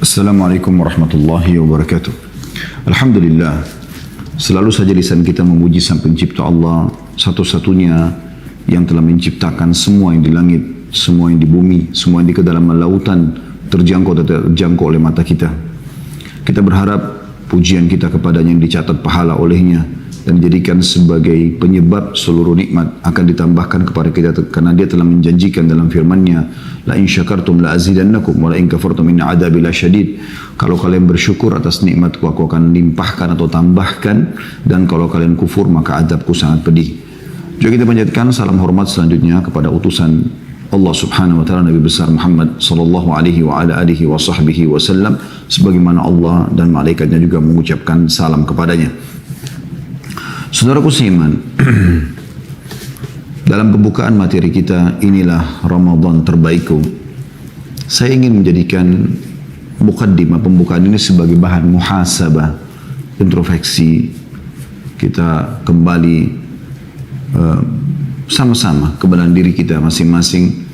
Assalamualaikum warahmatullahi wabarakatuh. Alhamdulillah, selalu saja lisan kita memuji Sang Pencipta Allah, satu-satunya yang telah menciptakan semua yang di langit, semua yang di bumi, semua yang di kedalaman lautan, terjangkau dan tidak terjangkau oleh mata kita. Kita berharap pujian kita kepadanya yang dicatat pahala olehnya dan dijadikan sebagai penyebab seluruh nikmat akan ditambahkan kepada kita, karena dia telah menjanjikan dalam firman-Nya, la in syakartum la azidannakum wa la in kafartum inna adabi lasyadid. Kalau kalian bersyukur atas nikmatku, aku akan limpahkan atau tambahkan, dan kalau kalian kufur maka adabku sangat pedih. Juga kita panjatkan salam hormat selanjutnya kepada utusan Allah Subhanahu wa taala, Nabi besar Muhammad sallallahu alaihi wa ala alihi wa sahbihi wasallam, sebagaimana Allah dan malaikatnya juga mengucapkan salam kepadanya. Saudaraku seiman, dalam pembukaan materi kita, inilah Ramadan terbaikku. Saya ingin menjadikan mukaddimah pembukaan ini sebagai bahan muhasabah, introspeksi. Kita kembali sama-sama ke dalam diri kita masing-masing,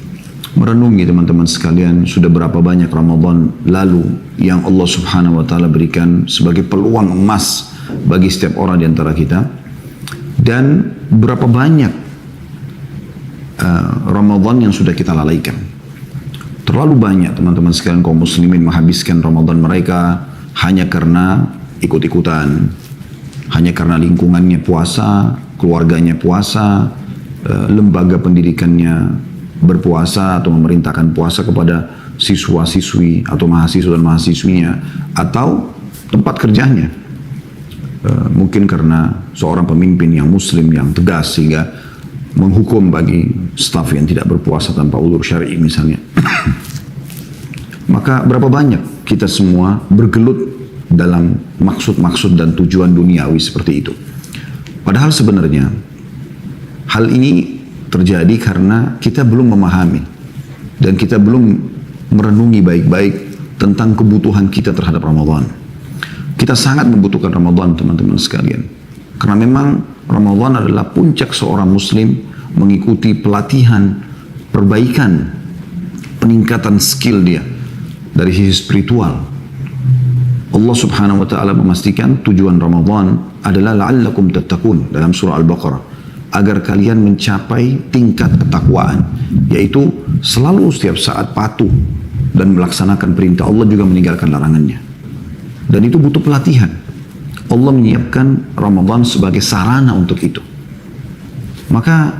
merenungi teman-teman sekalian, sudah berapa banyak Ramadan lalu yang Allah Subhanahu wa taala berikan sebagai peluang emas bagi setiap orang di antara kita, dan berapa banyak Ramadan yang sudah kita lalaikan. Terlalu banyak teman-teman sekalian kaum muslimin menghabiskan Ramadan mereka hanya karena ikut-ikutan, hanya karena lingkungannya puasa, keluarganya puasa, lembaga pendidikannya berpuasa atau memerintahkan puasa kepada siswa-siswi atau mahasiswa dan mahasiswinya, atau tempat kerjanya. Mungkin karena seorang pemimpin yang muslim yang tegas sehingga menghukum bagi staf yang tidak berpuasa tanpa uzur syar'i misalnya. Maka berapa banyak kita semua bergelut dalam maksud-maksud dan tujuan duniawi seperti itu. Padahal sebenarnya hal ini terjadi karena kita belum memahami dan kita belum merenungi baik-baik tentang kebutuhan kita terhadap Ramadan. Kita sangat membutuhkan Ramadan, teman-teman sekalian. Karena memang Ramadan adalah puncak seorang muslim mengikuti pelatihan, perbaikan, peningkatan skill dia dari sisi spiritual. Allah Subhanahu wa taala memastikan tujuan Ramadan adalah la'allakum tattaqun dalam surah Al-Baqarah, agar kalian mencapai tingkat ketakwaan, yaitu selalu setiap saat patuh dan melaksanakan perintah Allah, juga meninggalkan larangannya. Dan itu butuh pelatihan. Allah menyiapkan Ramadan sebagai sarana untuk itu. Maka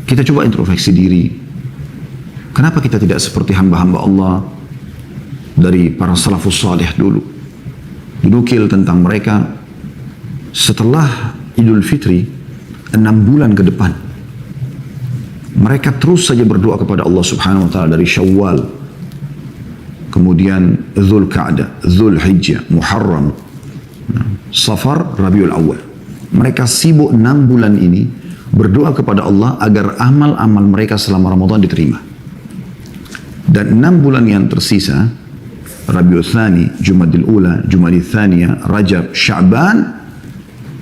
kita coba introspeksi diri. Kenapa kita tidak seperti hamba-hamba Allah dari para salafus salih dulu? Dinukil tentang mereka setelah Idul Fitri 6 bulan ke depan, mereka terus saja berdoa kepada Allah Subhanahu wa taala dari Syawal, kemudian Dzulqa'dah, Dzulhijjah, Muharram, Safar, Rabiul Awal. Mereka sibuk 6 bulan ini berdoa kepada Allah agar amal-amal mereka selama Ramadan diterima. Dan 6 bulan yang tersisa, Rabiul Tsani, Jumadil Ula, Jumadil Tsaniyah, Rajab, Sya'ban,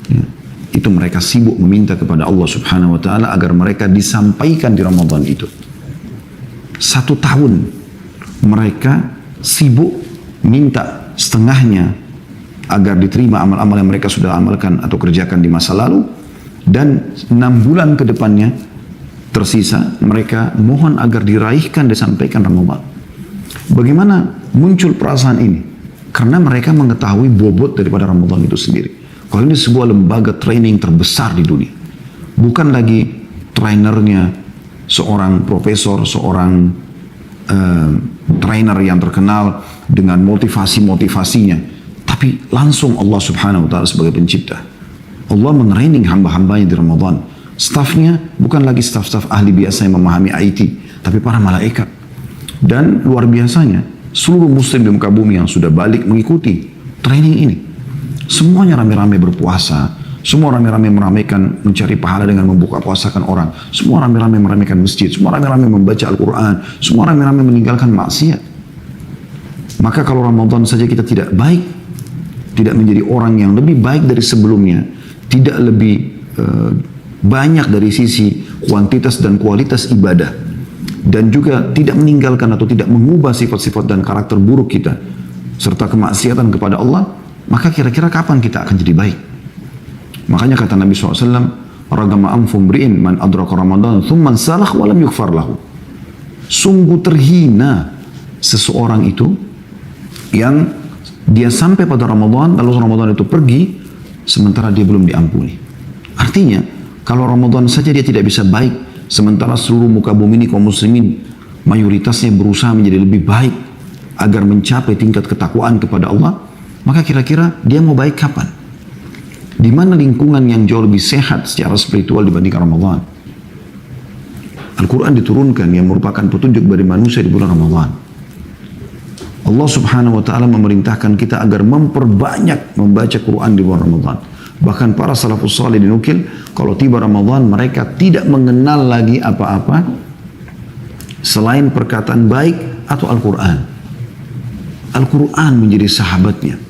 ya, itu mereka sibuk meminta kepada Allah Subhanahu wa taala agar mereka disampaikan di Ramadan itu. 1 tahun mereka sibuk minta setengahnya agar diterima amal-amal yang mereka sudah amalkan atau kerjakan di masa lalu, dan 6 bulan ke depannya tersisa mereka mohon agar diraihkan, disampaikan Ramadan. Bagaimana muncul perasaan ini? Karena mereka mengetahui bobot daripada Ramadan itu sendiri. Kalau ini sebuah lembaga training terbesar di dunia, bukan lagi trainernya seorang profesor, seorang trainer yang terkenal dengan motivasi-motivasinya, tapi langsung Allah Subhanahu wa taala sebagai pencipta. Allah mentraining hamba-hambanya di Ramadan. Stafnya bukan lagi staf-staf ahli biasa yang memahami IT, tapi para malaikat. Dan luar biasanya, seluruh muslim di muka bumi yang sudah balik mengikuti training ini. Semuanya rame-rame berpuasa, semua rame-rame meramaikan mencari pahala dengan membuka puasakan orang, semua rame-rame meramaikan masjid, semua rame-rame membaca Al-Quran, semua rame-rame meninggalkan maksiat. Maka kalau Ramadan saja kita tidak baik, tidak menjadi orang yang lebih baik dari sebelumnya, tidak lebih banyak dari sisi kuantitas dan kualitas ibadah, dan juga tidak meninggalkan atau tidak mengubah sifat-sifat dan karakter buruk kita, serta kemaksiatan kepada Allah, maka kira-kira kapan kita akan jadi baik? Makanya kata Nabi SAW, ragama anfum bri'in man adraka Ramadan thumman salah walam yughfar lahu. Sungguh terhina seseorang itu yang dia sampai pada Ramadan, lalu Ramadan itu pergi, sementara dia belum diampuni. Artinya, kalau Ramadan saja dia tidak bisa baik, sementara seluruh muka bumi ini kaum muslimin mayoritasnya berusaha menjadi lebih baik agar mencapai tingkat ketakwaan kepada Allah, maka kira-kira dia mau baik kapan? Di mana lingkungan yang jauh lebih sehat secara spiritual dibandingkan Ramadan? Al-Quran diturunkan yang merupakan petunjuk bagi manusia di bulan Ramadan. Allah subhanahu wa ta'ala memerintahkan kita agar memperbanyak membaca Quran di bulan Ramadan. Bahkan para salafus salih dinukil, kalau tiba Ramadan mereka tidak mengenal lagi apa-apa selain perkataan baik atau Al-Quran. Al-Quran menjadi sahabatnya.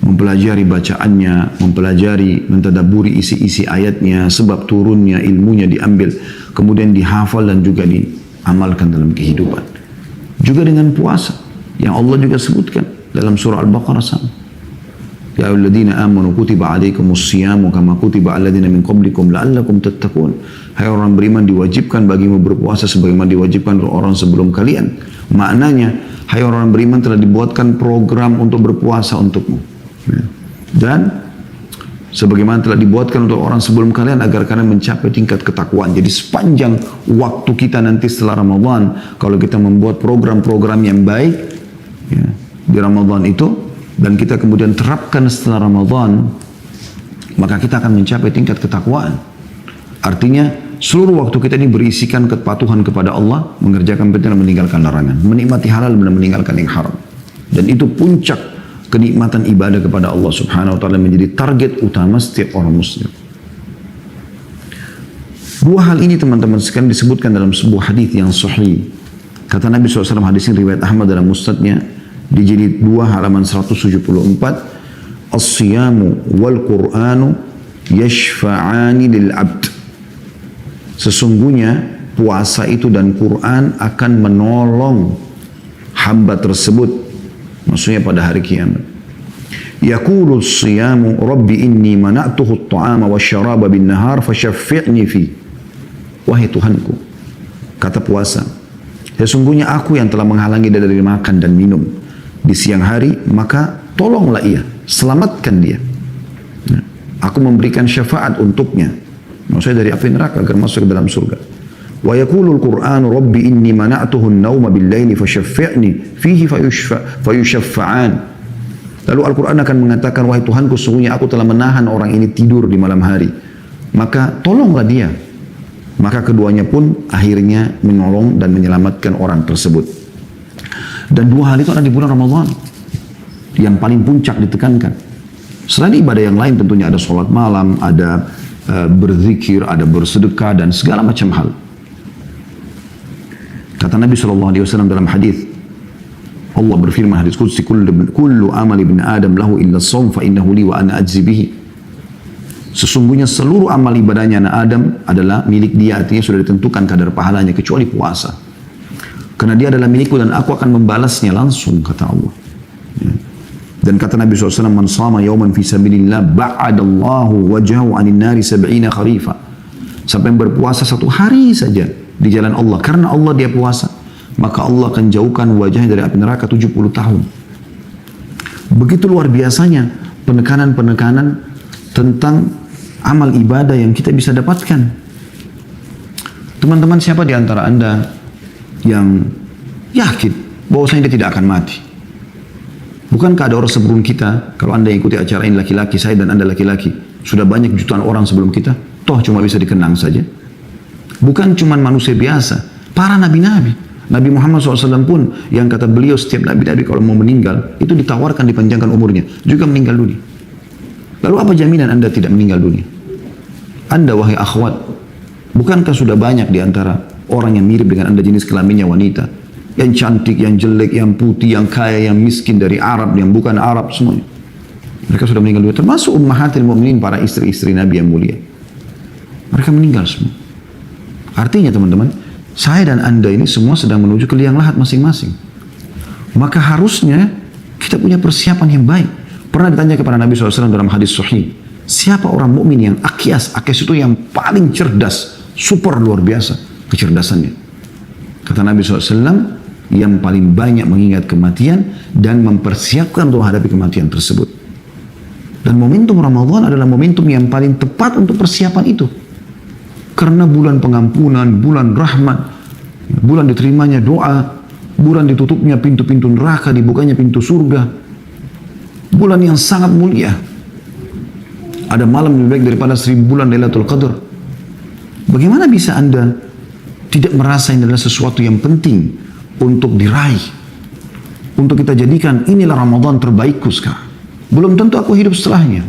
Mempelajari bacaannya, mempelajari, mentadaburi isi-isi ayatnya, sebab turunnya, ilmunya diambil, kemudian dihafal dan juga diamalkan dalam kehidupan. Juga dengan puasa, yang Allah juga sebutkan dalam surah Al-Baqarah sama. Ya ayyuhalladzina amanu kutiba alaikumus siyamu kama kutiba aladzina min qablikum la'allakum tattaqun. Hai orang beriman, diwajibkan bagimu berpuasa sebagaimana diwajibkan orang sebelum kalian. Maknanya, hai orang beriman, telah dibuatkan program untuk berpuasa untukmu. Dan sebagaimana telah dibuatkan untuk orang sebelum kalian agar kalian mencapai tingkat ketakwaan. Jadi sepanjang waktu kita nanti setelah Ramadan, kalau kita membuat program-program yang baik ya, di Ramadan itu, dan kita kemudian terapkan setelah Ramadan, maka kita akan mencapai tingkat ketakwaan. Artinya seluruh waktu kita ini berisikan kepatuhan kepada Allah, mengerjakan perintah dan meninggalkan larangan, menikmati halal dan meninggalkan yang haram. Dan itu puncak kenikmatan ibadah kepada Allah subhanahu wa ta'ala, menjadi target utama setiap orang muslim. Dua hal ini teman-teman sekalian disebutkan dalam sebuah hadis yang sahih. Kata Nabi SAW, hadis ini riwayat Ahmad dalam musnadnya di jilid 2 halaman 174, as-siyamu wal qur'anu yashfa'ani lil abd. Sesungguhnya puasa itu dan Quran akan menolong hamba tersebut, maksudnya pada hari kiamat. Yaqulu as-siyamu rabbi inni mana'tuhu at-ta'ama wasyaraba bin nahar fashaffi'ni fi. Wahai Tuhanku, kata puasa, sesungguhnya aku yang telah menghalangi dia dari makan dan minum di siang hari, maka tolonglah ia, selamatkan dia. Aku memberikan syafaat untuknya, maksudnya dari api neraka agar masuk ke dalam surga. Wa yaqulul Qur'anu rabbi inni mana'tuhu an-nauma bil-laili fashaffi'ni fihi fayushaffa'an. Lalu Al-Quran akan mengatakan, wahai Tuhanku, sesungguhnya aku telah menahan orang ini tidur di malam hari, maka tolonglah dia. Maka keduanya pun akhirnya menolong dan menyelamatkan orang tersebut. Dan dua hal itu ada di bulan Ramadan yang paling puncak ditekankan. Selain ibadah yang lain tentunya ada sholat malam, ada berzikir, ada bersedekah dan segala macam hal. Kata Nabi SAW dalam hadis, Allah berfirman hadis qudsi, kullu amal ibn Adam lahu illa as-shaum fa innahu li wa ana ajzi bihi. Sesungguhnya seluruh amal ibadahnya anak Adam adalah milik dia, artinya sudah ditentukan kadar pahalanya kecuali puasa. Karena dia adalah milikku dan aku akan membalasnya langsung, kata Allah. Ya. Dan kata Nabi SAW, man sama yawman fi sabilillah ba'adallahu wajahu anin nari sab'ina kharifa. Sampai berpuasa satu hari saja di jalan Allah, karena Allah dia puasa, maka Allah akan jauhkan wajahnya dari api neraka 70 tahun. Begitu luar biasanya penekanan-penekanan tentang amal ibadah yang kita bisa dapatkan. Teman-teman, siapa di antara Anda yang yakin bahwasanya dia tidak akan mati? Bukankah ada orang sebelum kita? Kalau Anda ikuti acara ini laki-laki, saya dan Anda laki-laki, sudah banyak jutaan orang sebelum kita, toh cuma bisa dikenang saja. Bukan cuma manusia biasa, para nabi-nabi. Nabi Muhammad SAW pun yang kata beliau setiap nabi-nabi kalau mau meninggal itu ditawarkan dipanjangkan umurnya, juga meninggal dunia. Lalu apa jaminan Anda tidak meninggal dunia? Anda wahai akhwat, bukankah sudah banyak di antara orang yang mirip dengan Anda jenis kelaminnya wanita, yang cantik, yang jelek, yang putih, yang kaya, yang miskin, dari Arab, yang bukan Arab, semuanya mereka sudah meninggal dunia, termasuk ummahatil mu'minin, para istri-istri Nabi yang mulia, mereka meninggal semua. Artinya teman-teman, saya dan Anda ini semua sedang menuju ke liang lahat masing-masing. Maka harusnya Kita punya persiapan yang baik. Pernah ditanya kepada Nabi SAW dalam hadis sahih, siapa orang mukmin yang akyas? Akyas itu yang paling cerdas, super luar biasa kecerdasannya. Kata Nabi SAW, yang paling banyak mengingat kematian dan mempersiapkan untuk menghadapi kematian tersebut. Dan momentum Ramadan adalah momentum yang paling tepat untuk persiapan itu. Karena bulan pengampunan, bulan rahmat, bulan diterimanya doa, bulan ditutupnya pintu-pintu neraka, dibukanya pintu surga. Bulan yang sangat mulia. Ada malam lebih baik daripada 1000 bulan Lailatul Qadar. Bagaimana bisa Anda tidak merasa ini adalah sesuatu yang penting untuk diraih, untuk kita jadikan inilah Ramadan terbaikku sekarang. Belum tentu aku hidup setelahnya.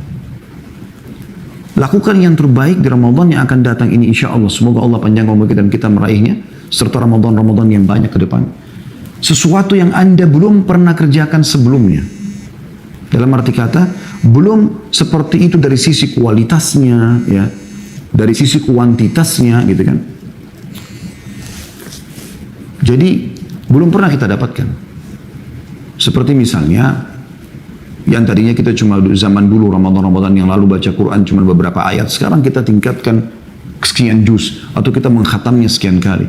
Lakukan yang terbaik di Ramadan yang akan datang ini, insya Allah. Semoga Allah panjang umur kita dan kita meraihnya, serta Ramadan-Ramadan yang banyak ke depan. Sesuatu yang Anda belum pernah kerjakan sebelumnya. Dalam arti kata, belum seperti itu dari sisi kualitasnya, ya, dari sisi kuantitasnya, gitu kan. Jadi belum pernah kita dapatkan. Seperti misalnya yang tadinya kita cuma zaman dulu Ramadan yang lalu baca Quran cuma beberapa ayat, sekarang kita tingkatkan sekian juz atau kita mengkhatamnya sekian kali.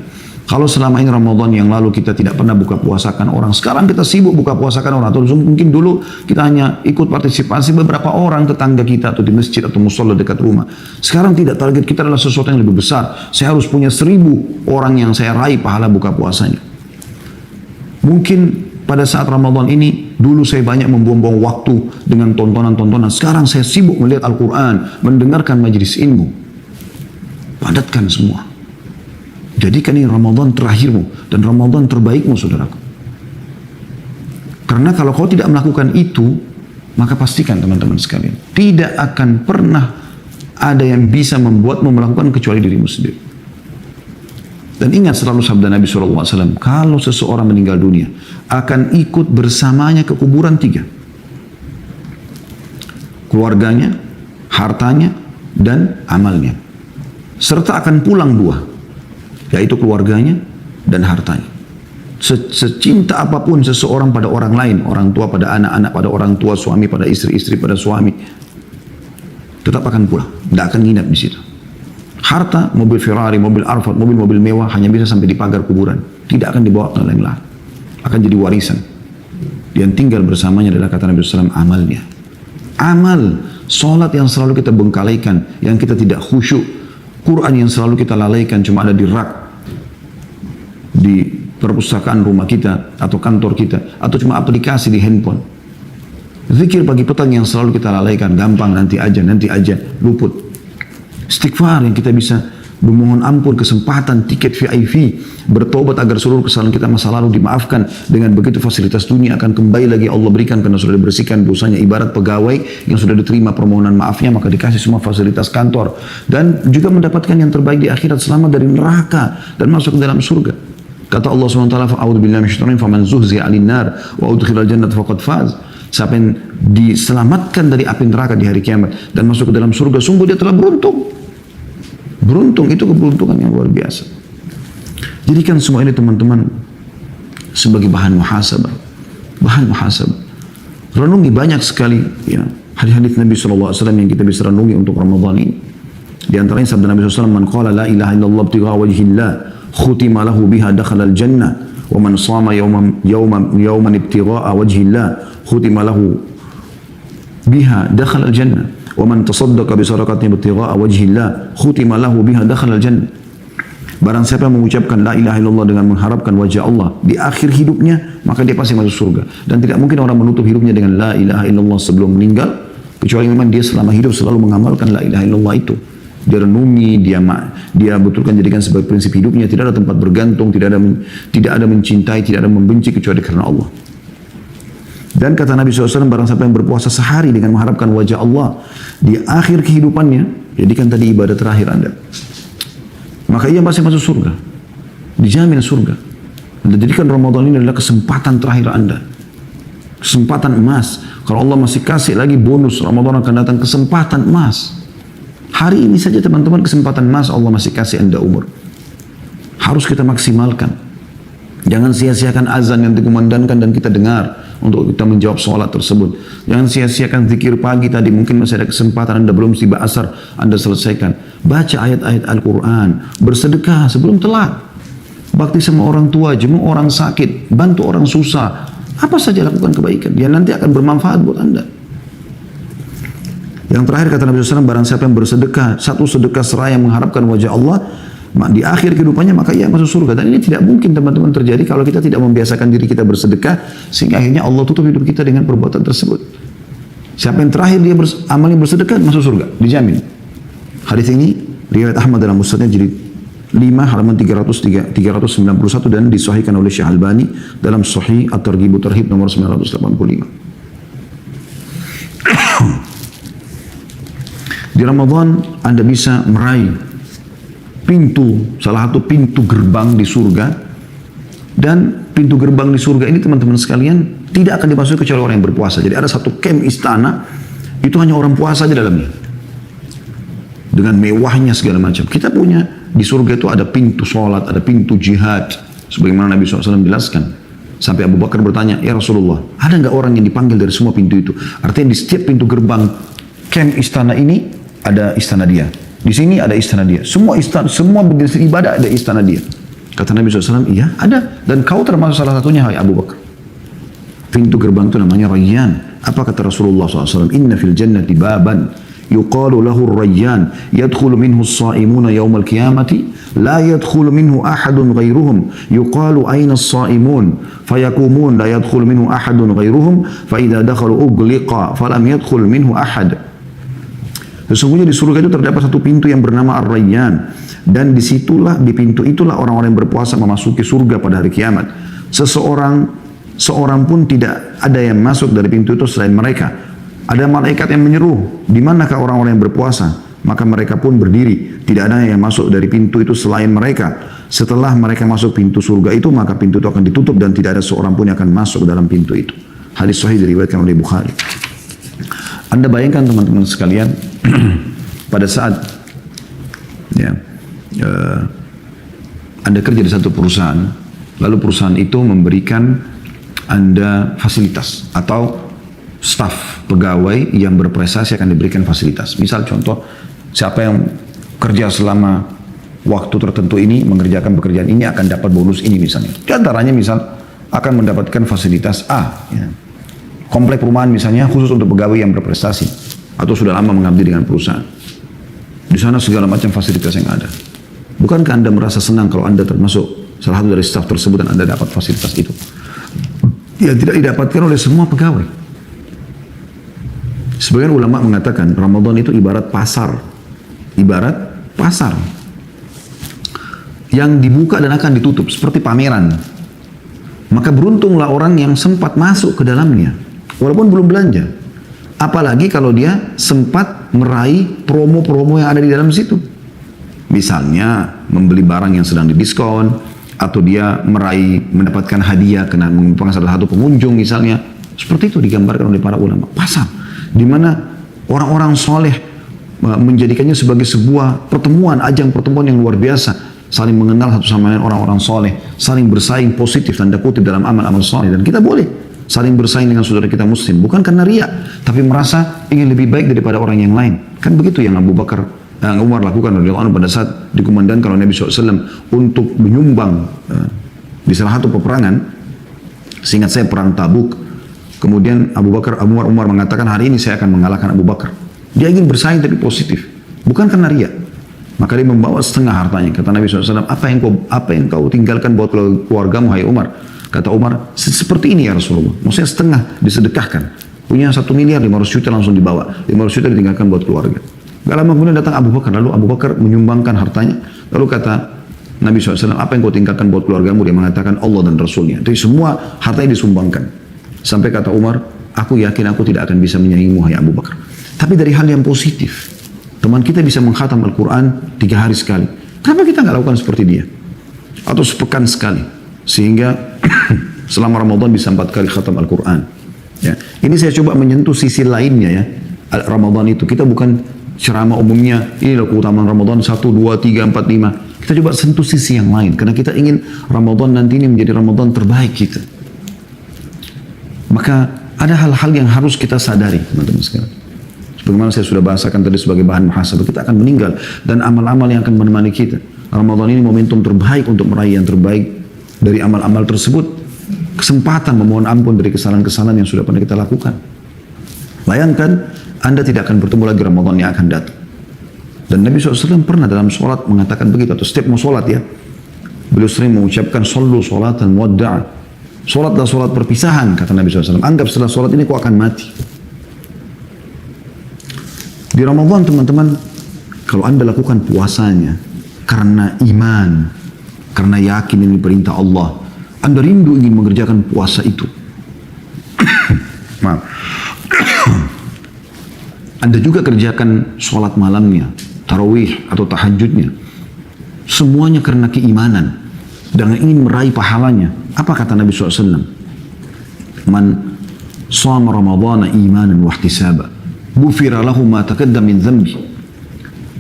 Kalau selama ini Ramadan yang lalu kita tidak pernah buka puasakan orang, sekarang kita sibuk buka puasakan orang. Atau mungkin dulu kita hanya ikut partisipasi beberapa orang tetangga kita atau di masjid atau musola dekat rumah. Sekarang tidak, target kita adalah sesuatu yang lebih besar. Saya harus punya 1000 orang yang saya raih pahala buka puasanya. Mungkin pada saat Ramadan ini, dulu saya banyak membuang-buang waktu dengan tontonan-tontonan. Sekarang saya sibuk melihat Al-Quran, mendengarkan majelis ilmu. Padatkan semua. Jadikan ini Ramadan terakhirmu dan Ramadan terbaikmu, saudaraku. Karena kalau kau tidak melakukan itu, maka pastikan teman-teman sekalian, tidak akan pernah ada yang bisa membuatmu melakukan kecuali dirimu sendiri. Dan ingat selalu sabda Nabi SAW, kalau seseorang meninggal dunia, akan ikut bersamanya ke kuburan 3. Keluarganya, hartanya, dan amalnya. Serta akan pulang 2. Yaitu keluarganya dan hartanya. Secinta apapun seseorang pada orang lain, orang tua pada anak-anak, pada orang tua, suami pada istri, istri pada suami, tetap akan pulang, tidak akan nginap di situ. Harta, mobil Ferrari, mobil Alphard, mobil-mobil mewah hanya bisa sampai di pagar kuburan, tidak akan dibawa ke lain lain, akan jadi warisan. Yang tinggal bersamanya adalah kata Nabi SAW, amalnya. Amal, solat yang selalu kita bengkalaikan, yang kita tidak khusyuk, Quran yang selalu kita lalaikan cuma ada di rak, di perpustakaan rumah kita atau kantor kita, atau cuma aplikasi di handphone. Zikir pagi petang yang selalu kita lalaikan, gampang, nanti aja, luput. Istighfar yang kita bisa memohon ampun, kesempatan, tiket VIP, bertobat agar seluruh kesalahan kita masa lalu dimaafkan. Dengan begitu fasilitas dunia akan kembali lagi Allah berikan karena sudah dibersihkan dosanya. Ibarat pegawai yang sudah diterima permohonan maafnya, maka dikasih semua fasilitas kantor. Dan juga mendapatkan yang terbaik di akhirat, selamat dari neraka dan masuk ke dalam surga. Kata Allah SWT, "A'udzu billahi minasyaitonir rajim, faman zuhziya 'anil nar wa udkhilal jannata faqad faz." Siapa yang diselamatkan dari api neraka di hari kiamat dan masuk ke dalam surga, sungguh dia telah beruntung. Beruntung, itu keberuntungan yang luar biasa. Jadikan semua ini teman-teman sebagai bahan muhasabah. Bahan muhasabah. Renungi banyak sekali ya, hadis-hadis Nabi SAW yang kita bisa renungi untuk Ramadan ini. Di antaranya sabda Nabi SAW, "Man qala la ilaha illallah ibtigha wajhillah, khutima lahu biha dakhala al-jannah, wa man shama yawman ibtigha wajhillah, khutima lahu biha dakhala al-jannah. Wa man tasaddaqa bi sadaqatin ibtigha'a wajhillah khutima lahu biha dakhala al-jannah." Barang siapa yang mengucapkan la ilaha illallah dengan mengharapkan wajah Allah di akhir hidupnya, maka dia pasti masuk surga. Dan tidak mungkin orang menutup hidupnya dengan la ilaha illallah sebelum meninggal, kecuali memang dia selama hidup selalu mengamalkan la ilaha illallah itu. Dia renungi, dia betulkan jadikan sebagai prinsip hidupnya, tidak ada tempat bergantung, tidak ada mencintai, tidak ada membenci kecuali karena Allah. Dan kata Nabi SAW, barang siapa yang berpuasa sehari dengan mengharapkan wajah Allah di akhir kehidupannya, jadikan tadi ibadah terakhir Anda, maka ia pasti masuk surga. Dijamin surga. Anda jadikan Ramadan ini adalah kesempatan terakhir Anda. Kesempatan emas. Kalau Allah masih kasih lagi bonus, Ramadan akan datang kesempatan emas. Hari ini saja teman-teman, kesempatan emas Allah masih kasih Anda umur. Harus kita maksimalkan. Jangan sia-siakan azan yang dikumandangkan dan kita dengar. untuk kita menjawab sholat tersebut. Jangan sia-siakan zikir pagi tadi, mungkin masih ada kesempatan Anda belum tiba asar, Anda selesaikan. Baca ayat-ayat Al-Quran, bersedekah sebelum telat. Bakti sama orang tua, jenguk orang sakit, bantu orang susah. Apa saja lakukan kebaikan, yang nanti akan bermanfaat buat Anda. Yang terakhir kata Nabi SAW, barang siapa yang bersedekah, satu sedekah seraya mengharapkan wajah Allah, di akhir kehidupannya maka ia masuk surga. Dan ini tidak mungkin teman-teman terjadi kalau kita tidak membiasakan diri kita bersedekah, sehingga akhirnya Allah tutup hidup kita dengan perbuatan tersebut. Siapa yang terakhir dia amalnya bersedekah, masuk surga, dijamin. Hadis ini riwayat Ahmad dalam Musnadnya jilid 5 halaman 391 dan disahihkan oleh Syekh Albani dalam Sahih At-Targhib Tarhib nomor 985. Di Ramadan Anda bisa meraih salah satu pintu gerbang di surga, dan pintu gerbang di surga ini teman-teman sekalian tidak akan dimasuki kecuali orang yang berpuasa. Jadi ada satu camp istana, itu hanya orang puasa aja dalamnya, dengan mewahnya segala macam. Kita punya di surga itu ada pintu sholat, ada pintu jihad, sebagaimana Nabi SAW jelaskan. Sampai Abu Bakar bertanya, ya Rasulullah, ada nggak orang yang dipanggil dari semua pintu itu? Artinya di setiap pintu gerbang camp istana ini ada istana dia. Di sini ada istana dia. Semua jenis ibadah ada istana dia. Kata Nabi SAW, iya ada. Dan kau termasuk salah satunya, hai Abu Bakar. Pintu gerbang itu namanya Rayyan. Apa kata Rasulullah SAW? Inna fil jannati baban yuqalu lahu Rayyan yadkhulu minhu as-sa'imuna yawmal qiyamati la yadkhulu minhu ahadun ghairuhum yuqalu aina as-sa'imun fayakumun la yadkhulu minhu ahadun ghairuhum fa idza dakhalu ughliqa falam yadkhul minhu ahad. Sesungguhnya di surga itu terdapat satu pintu yang bernama Ar-Rayyan, dan di pintu itulah orang-orang yang berpuasa memasuki surga pada hari kiamat. Seorang pun tidak ada yang masuk dari pintu itu selain mereka. Ada malaikat yang menyeru, di manakah orang-orang yang berpuasa? Maka mereka pun berdiri, tidak ada yang masuk dari pintu itu selain mereka. Setelah mereka masuk pintu surga itu, maka pintu itu akan ditutup dan tidak ada seorang pun yang akan masuk dalam pintu itu. Hadis sahih diriwayatkan oleh Bukhari. Anda bayangkan teman-teman sekalian, pada saat Anda kerja di satu perusahaan, lalu perusahaan itu memberikan Anda fasilitas, atau staf pegawai yang berprestasi akan diberikan fasilitas. Misal contoh, siapa yang kerja selama waktu tertentu ini, mengerjakan pekerjaan ini akan dapat bonus ini misalnya. Di antaranya misal akan mendapatkan fasilitas A, komplek perumahan misalnya khusus untuk pegawai yang berprestasi atau sudah lama mengabdi dengan perusahaan. Di sana segala macam fasilitas yang ada. Bukankah Anda merasa senang kalau Anda termasuk salah satu dari staf tersebut dan Anda dapat fasilitas itu? Yang tidak didapatkan oleh semua pegawai. Sebagian ulama mengatakan Ramadan itu ibarat pasar. Ibarat pasar yang dibuka dan akan ditutup seperti pameran. Maka beruntunglah orang yang sempat masuk ke dalamnya walaupun belum belanja. Apalagi kalau dia sempat meraih promo-promo yang ada di dalam situ. Misalnya membeli barang yang sedang didiskon, atau dia mendapatkan hadiah karena merupakan salah satu pengunjung misalnya. Seperti itu digambarkan oleh para ulama. Pasar di mana orang-orang soleh menjadikannya sebagai sebuah pertemuan, ajang pertemuan yang luar biasa, saling mengenal satu sama lain orang-orang soleh, saling bersaing positif tanda kutip dalam amal-amal soleh. Dan kita boleh saling bersaing dengan saudara kita muslim, bukan karena riya, tapi merasa ingin lebih baik daripada orang yang lain. Kan begitu yang Umar lakukan radhiyallahu anhu pada saat dikumandangkan oleh Nabi SAW untuk menyumbang di salah satu peperangan. Seingat saya perang Tabuk. Kemudian Umar mengatakan, hari ini saya akan mengalahkan Abu Bakar. Dia ingin bersaing tapi positif, bukan karena riya. Maka dia membawa setengah hartanya. Kata Nabi SAW, apa yang kau tinggalkan buat keluargamu, hai Umar? Kata Umar, seperti ini ya Rasulullah. Maksudnya setengah disedekahkan. Punya 1 miliar, 500 juta langsung dibawa. 500 juta ditinggalkan buat keluarga. Gak lama kemudian datang Abu Bakar. Lalu Abu Bakar menyumbangkan hartanya. Lalu kata Nabi SAW, apa yang kau tinggalkan buat keluargamu? Dia mengatakan Allah dan Rasulnya. Jadi semua hartanya disumbangkan. Sampai kata Umar, aku yakin aku tidak akan bisa menyaingimu, hai Abu Bakar. Tapi dari hal yang positif, teman kita bisa mengkhatam Al-Quran 3 hari sekali. Kenapa kita nggak lakukan seperti dia? Atau sepekan sekali. Sehingga selama Ramadan bisa 4 kali khatam Al-Quran. Ya. Ini saya coba menyentuh sisi lainnya ya. Ramadan itu. Kita bukan ceramah umumnya, ini loh keutamaan Ramadan 1, 2, 3, 4, 5. Kita coba sentuh sisi yang lain. Karena kita ingin Ramadan nanti ini menjadi Ramadan terbaik kita. Maka ada hal-hal yang harus kita sadari, teman-teman sekalian. Sebagaimana saya sudah bahasakan tadi sebagai bahan muhasabah, kita akan meninggal dan amal-amal yang akan menemani kita. Ramadan ini momentum terbaik untuk meraih yang terbaik dari amal-amal tersebut. Kesempatan memohon ampun dari kesalahan-kesalahan yang sudah pernah kita lakukan. Bayangkan, Anda tidak akan bertemu lagi Ramadan yang akan datang. Dan Nabi SAW pernah dalam sholat mengatakan begitu, atau setiap mau sholat ya, beliau sering mengucapkan, "Sallu sholatan muwadda'a." Sholatlah sholat perpisahan, kata Nabi SAW. Anggap setelah sholat ini kau akan mati. Di Ramadan, teman-teman, kalau Anda lakukan puasanya karena iman, karena yakin ini perintah Allah, Anda rindu ingin mengerjakan puasa itu. Maaf. Anda juga kerjakan sholat malamnya, tarawih atau tahajudnya. Semuanya karena keimanan dan ingin meraih pahalanya. Apa kata Nabi SAW? Man shama ramadana imanan wa ihtisaba, ghufira lahu ma taqaddama min dhanbi.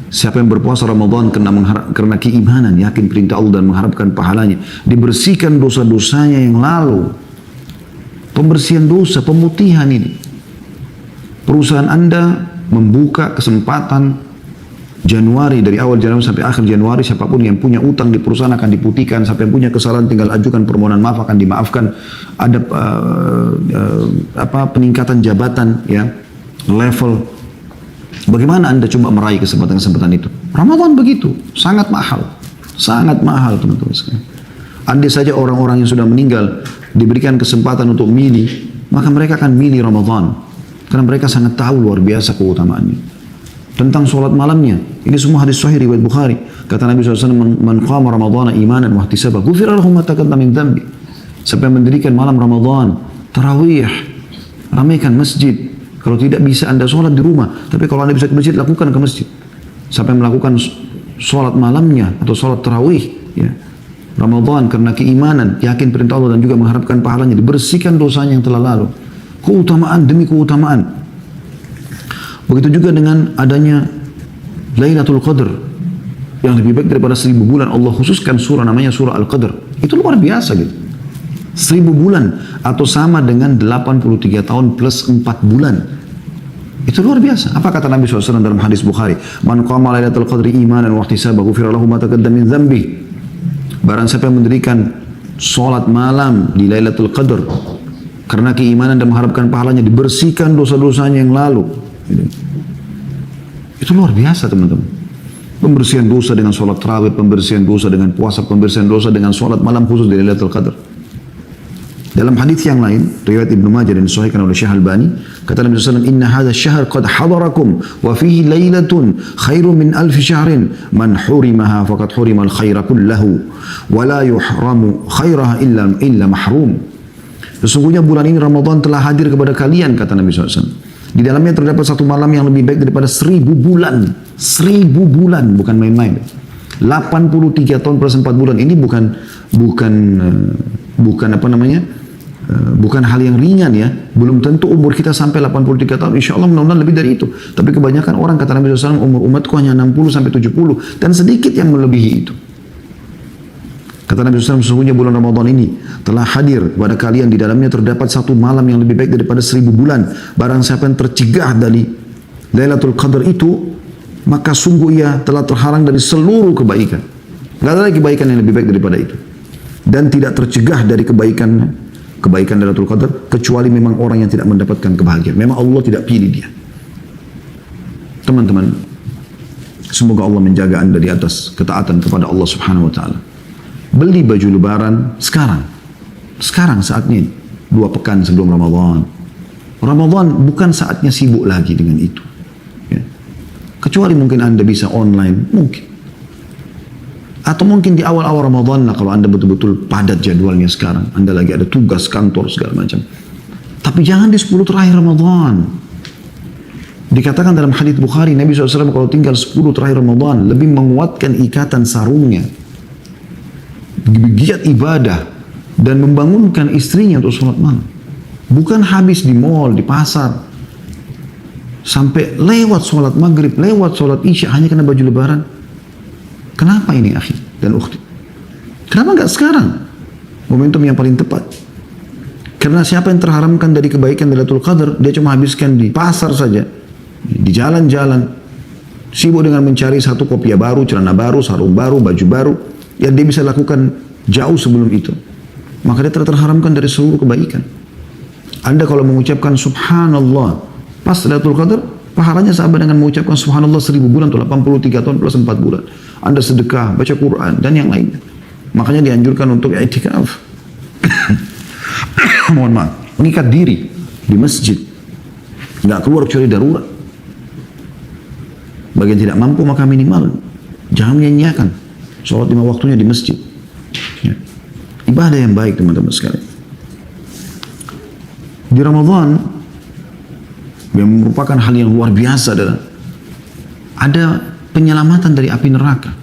Siapa yang berpuasa Ramadan karena keimanan, yakin perintah Allah dan mengharapkan pahalanya, dibersihkan dosa-dosanya yang lalu. Pembersihan dosa, pemutihan ini. Perusahaan Anda membuka kesempatan Januari, dari awal Januari sampai akhir Januari, siapapun yang punya utang di perusahaan akan diputihkan, siapa yang punya kesalahan tinggal ajukan permohonan maaf akan dimaafkan. Ada peningkatan jabatan, ya, level. Bagaimana Anda coba meraih kesempatan-kesempatan itu? Ramadan begitu, sangat mahal teman-teman sekalian. Andai saja orang-orang yang sudah meninggal diberikan kesempatan untuk milih, maka mereka akan milih Ramadan, karena mereka sangat tahu luar biasa keutamaannya. Tentang sholat malamnya, ini semua hadis sahih riwayat Bukhari. Kata Nabi SAW, "Man qama Ramadana imanan wa ihtisaba, ghufira lahu ma taqaddama min dhanbi." Siapa yang mendirikan malam Ramadan, tarawih, ramaikan masjid. Kalau tidak bisa Anda sholat di rumah, tapi kalau Anda bisa ke masjid, lakukan ke masjid. Siapa yang melakukan sholat malamnya atau sholat tarawih, ya, Ramadan karena keimanan, yakin perintah Allah dan juga mengharapkan pahalanya, dibersihkan dosanya yang telah lalu. Keutamaan demi keutamaan. Begitu juga dengan adanya Lailatul Qadar yang lebih baik daripada 1000 bulan. Allah khususkan surah namanya surah Al-Qadar. Itu luar biasa gitu. 1000 bulan atau sama dengan 83 tahun plus 4 bulan. Itu luar biasa. Apa kata Nabi SAW dalam hadis Bukhari? Man qama lailatul qadri imanan wa ihtisaba ghufira lahu ma taqaddama min dhanbi. Barang siapa yang mendirikan salat malam di Lailatul Qadar karena keimanan dan mengharapkan pahalanya, dibersihkan dosa-dosanya yang lalu. Itu luar biasa, teman-teman. Pembersihan dosa dengan salat tarawih, pembersihan dosa dengan puasa, pembersihan dosa dengan salat malam khusus di Lailatul Qadar. Dalam hadis yang lain, riwayat Ibnu Majah dan disahihkan oleh Syekh Albani, kata Nabi SAW, "Inna hadha syahr qad hadarakum wa fihi lailatun khairu min alfi syahrin man hurimaha faqad hurimal khaira kullahu wa la yuhramu khairaha illa mahrum." Sesungguhnya bulan ini Ramadan telah hadir kepada kalian, kata Nabi SAW. Di dalamnya terdapat satu malam yang lebih baik daripada 1000 bulan. 1000 bulan, bukan main-main. 83 tahun plus 4 bulan. Ini bukan bukan hal yang ringan ya. Belum tentu umur kita sampai 83 tahun. Insya Allah mudah-mudahan lebih dari itu. Tapi kebanyakan orang, kata Nabi SAW, umur umatku hanya 60 sampai 70. Dan sedikit yang melebihi itu. Kata Nabi SAW, sesungguhnya bulan Ramadan ini telah hadir kepada kalian. Di dalamnya terdapat satu malam yang lebih baik daripada 1000 bulan. Barang siapa yang tercegah dari Lailatul Qadar itu, maka sungguh ia telah terhalang dari seluruh kebaikan. Tidak ada lagi kebaikan yang lebih baik daripada itu. Dan tidak tercegah dari kebaikan Lailatul Qadar, kecuali memang orang yang tidak mendapatkan kebahagiaan. Memang Allah tidak pilih dia. Teman-teman, semoga Allah menjaga Anda di atas ketaatan kepada Allah Subhanahu wa Ta'ala. Beli baju lebaran sekarang saatnya ini, 2 pekan sebelum Ramadan. Ramadan bukan saatnya sibuk lagi dengan itu, ya. Kecuali mungkin Anda bisa online, mungkin. Atau mungkin di awal-awal Ramadan lah, kalau Anda betul-betul padat jadwalnya sekarang. Anda lagi ada tugas kantor segala macam. Tapi jangan di 10 terakhir Ramadan. Dikatakan dalam hadits Bukhari, Nabi SAW kalau tinggal 10 terakhir Ramadan, lebih menguatkan ikatan sarungnya, giat ibadah, dan membangunkan istrinya untuk sholat malam. Bukan habis di mall, di pasar, sampai lewat sholat maghrib, lewat sholat isya hanya karena baju lebaran. Kenapa ini akhi dan ukhti? Kenapa enggak sekarang? Momentum yang paling tepat. Karena siapa yang terharamkan dari kebaikan Lailatul Qadar, dia cuma habiskan di pasar saja, di jalan-jalan, sibuk dengan mencari satu kopiah baru, celana baru, sarung baru, baju baru, yang dia bisa lakukan jauh sebelum itu. Maka dia terharamkan dari seluruh kebaikan. Anda kalau mengucapkan subhanallah pas Lailatul Qadar, pahalanya sama dengan mengucapkan subhanallah 1000 bulan atau 83 tahun plus 4 bulan. Anda sedekah, baca Quran, dan yang lainnya. Makanya dianjurkan untuk i'tikaf. Mohon maaf, mengikat diri di masjid, nggak keluar kecuali darurat. Bagi yang tidak mampu maka minimal jangan menyanyiakan sholat 5 waktunya di masjid. Ya. Ibadah yang baik teman-teman sekalian. Di Ramadan yang merupakan hal yang luar biasa adalah ada penyelamatan dari api neraka.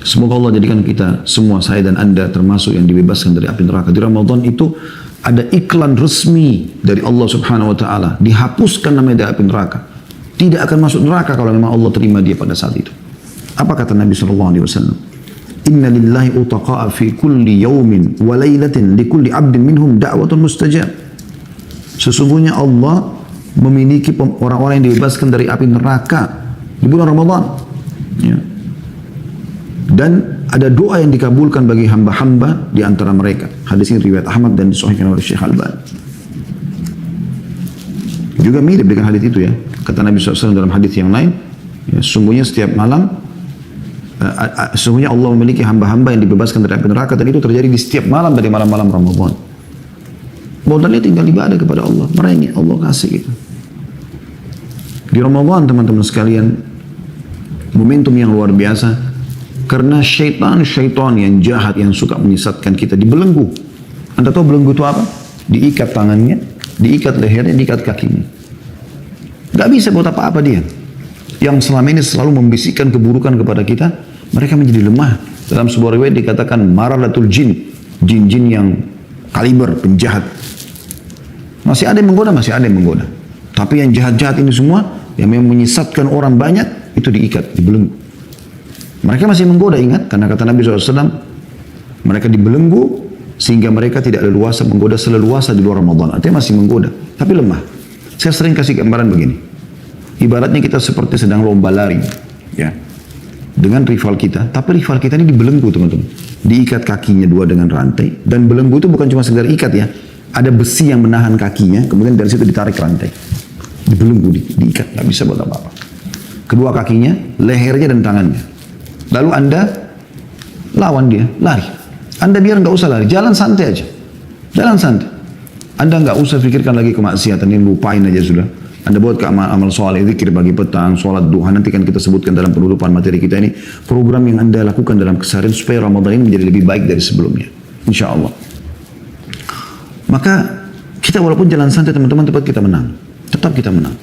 Semoga Allah jadikan kita semua, saya dan Anda, termasuk yang dibebaskan dari api neraka. Di Ramadan itu ada iklan resmi dari Allah Subhanahu wa Ta'ala, dihapuskan namanya dari api neraka. Tidak akan masuk neraka kalau memang Allah terima dia pada saat itu. Apa kata Nabi SAW? Inna lillahi utaqa'a fi kulli yawmin wa laylatin li kulli abdin minhum da'watun mustajab. Sesungguhnya Allah memiliki orang-orang yang dibebaskan dari api neraka di bulan Ramadan. Ya. Dan ada doa yang dikabulkan bagi hamba-hamba di antara mereka. Hadis ini riwayat Ahmad dan disahihkan oleh Syekh Al-Albani. Juga mirip dengan hadis itu ya. Kata Nabi SAW dalam hadis yang lain, ya, sungguhnya setiap malam, sungguhnya Allah memiliki hamba-hamba yang dibebaskan dari api neraka, dan itu terjadi di setiap malam dari malam-malam Ramadan. Modalnya tinggal ibadah kepada Allah, merengek Allah kasih gitu. Di Ramadan teman-teman sekalian, momentum yang luar biasa. Karena syaitan yang jahat yang suka menyesatkan kita dibelenggu. Anda tahu belenggu itu apa? Diikat tangannya, diikat lehernya, diikat kakinya. Gak bisa buat apa-apa dia. Yang selama ini selalu membisikkan keburukan kepada kita, mereka menjadi lemah. Dalam sebuah riwayat dikatakan maradatul jin, jin-jin yang kaliber, penjahat. Masih ada yang menggoda, masih ada yang menggoda. Tapi yang jahat-jahat ini semua, yang menyesatkan orang banyak, itu diikat, dibelenggu. Mereka masih menggoda, ingat, karena kata Nabi SAW, mereka dibelenggu sehingga mereka tidak leluasa menggoda seleluasa di luar Ramadan. Artinya masih menggoda, tapi lemah. Saya sering kasih gambaran begini. Ibaratnya kita seperti sedang lomba lari, ya, dengan rival kita, tapi rival kita ini dibelenggu teman-teman. Diikat kakinya dua dengan rantai, dan belenggu itu bukan cuma sekedar ikat ya. Ada besi yang menahan kakinya, kemudian dari situ ditarik rantai. Dibelenggu, diikat, nggak bisa buat apa-apa. Kedua kakinya, lehernya dan tangannya. Lalu Anda lawan dia, lari. Anda biar nggak usah lari, jalan santai aja. Jalan santai. Anda nggak usah pikirkan lagi kemaksiatan, ini lupain aja sudah. Anda buat ke amal soleh, zikir pagi petang, sholat duha. Nanti kan kita sebutkan dalam penutupan materi kita ini. Program yang Anda lakukan dalam keseharian supaya Ramadan ini menjadi lebih baik dari sebelumnya. Insya Allah. Maka kita walaupun jalan santai teman-teman, tetap kita menang. Tetap kita menang.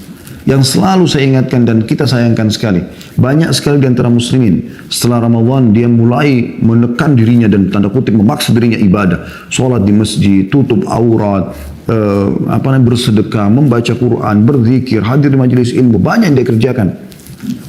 Yang selalu saya ingatkan dan kita sayangkan sekali, banyak sekali di antara muslimin setelah Ramadan dia mulai menekan dirinya dan tanda kutip memaksa dirinya ibadah, sholat di masjid, tutup aurat, bersedekah, membaca Quran, berzikir, hadir di majelis ilmu, banyak yang dia kerjakan.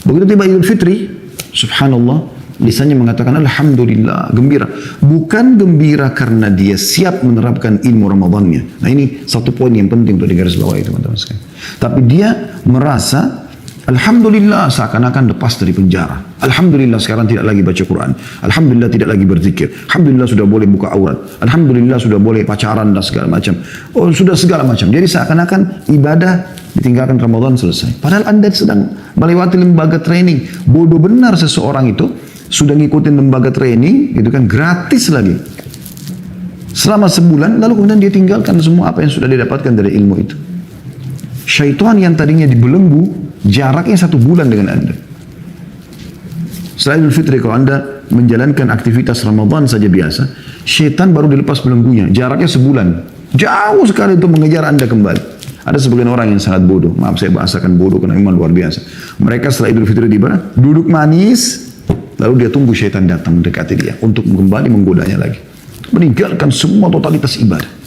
Begitu tiba Idul Fitri, subhanallah, lisannya mengatakan alhamdulillah, gembira. Bukan gembira karena dia siap menerapkan ilmu Ramadannya. Nah ini satu poin yang penting untuk digarisbawahi teman-teman sekalian. Tapi dia merasa alhamdulillah seakan-akan lepas dari penjara. Alhamdulillah sekarang tidak lagi baca Quran. Alhamdulillah tidak lagi berzikir. Alhamdulillah sudah boleh buka aurat. Alhamdulillah sudah boleh pacaran dan segala macam. Oh sudah segala macam. Jadi seakan-akan ibadah ditinggalkan Ramadan selesai. Padahal Anda sedang melewati lembaga training. Bodoh benar seseorang itu sudah ngikutin lembaga training gitu kan, gratis lagi selama sebulan, lalu kemudian dia tinggalkan semua apa yang sudah didapatkan dari ilmu itu. Syaitan yang tadinya dibelenggu jaraknya 1 bulan dengan Anda. Setelah Idul Fitri kalau Anda menjalankan aktivitas Ramadan saja biasa, syaitan baru dilepas belenggunya, jaraknya sebulan, jauh sekali untuk mengejar Anda kembali. Ada sebagian orang yang sangat bodoh, maaf saya bahasakan bodoh karena memang luar biasa. Mereka setelah Idul Fitri tiba, duduk manis, lalu dia tunggu syaitan datang mendekati dia untuk kembali menggodanya lagi. Meninggalkan semua totalitas ibadah.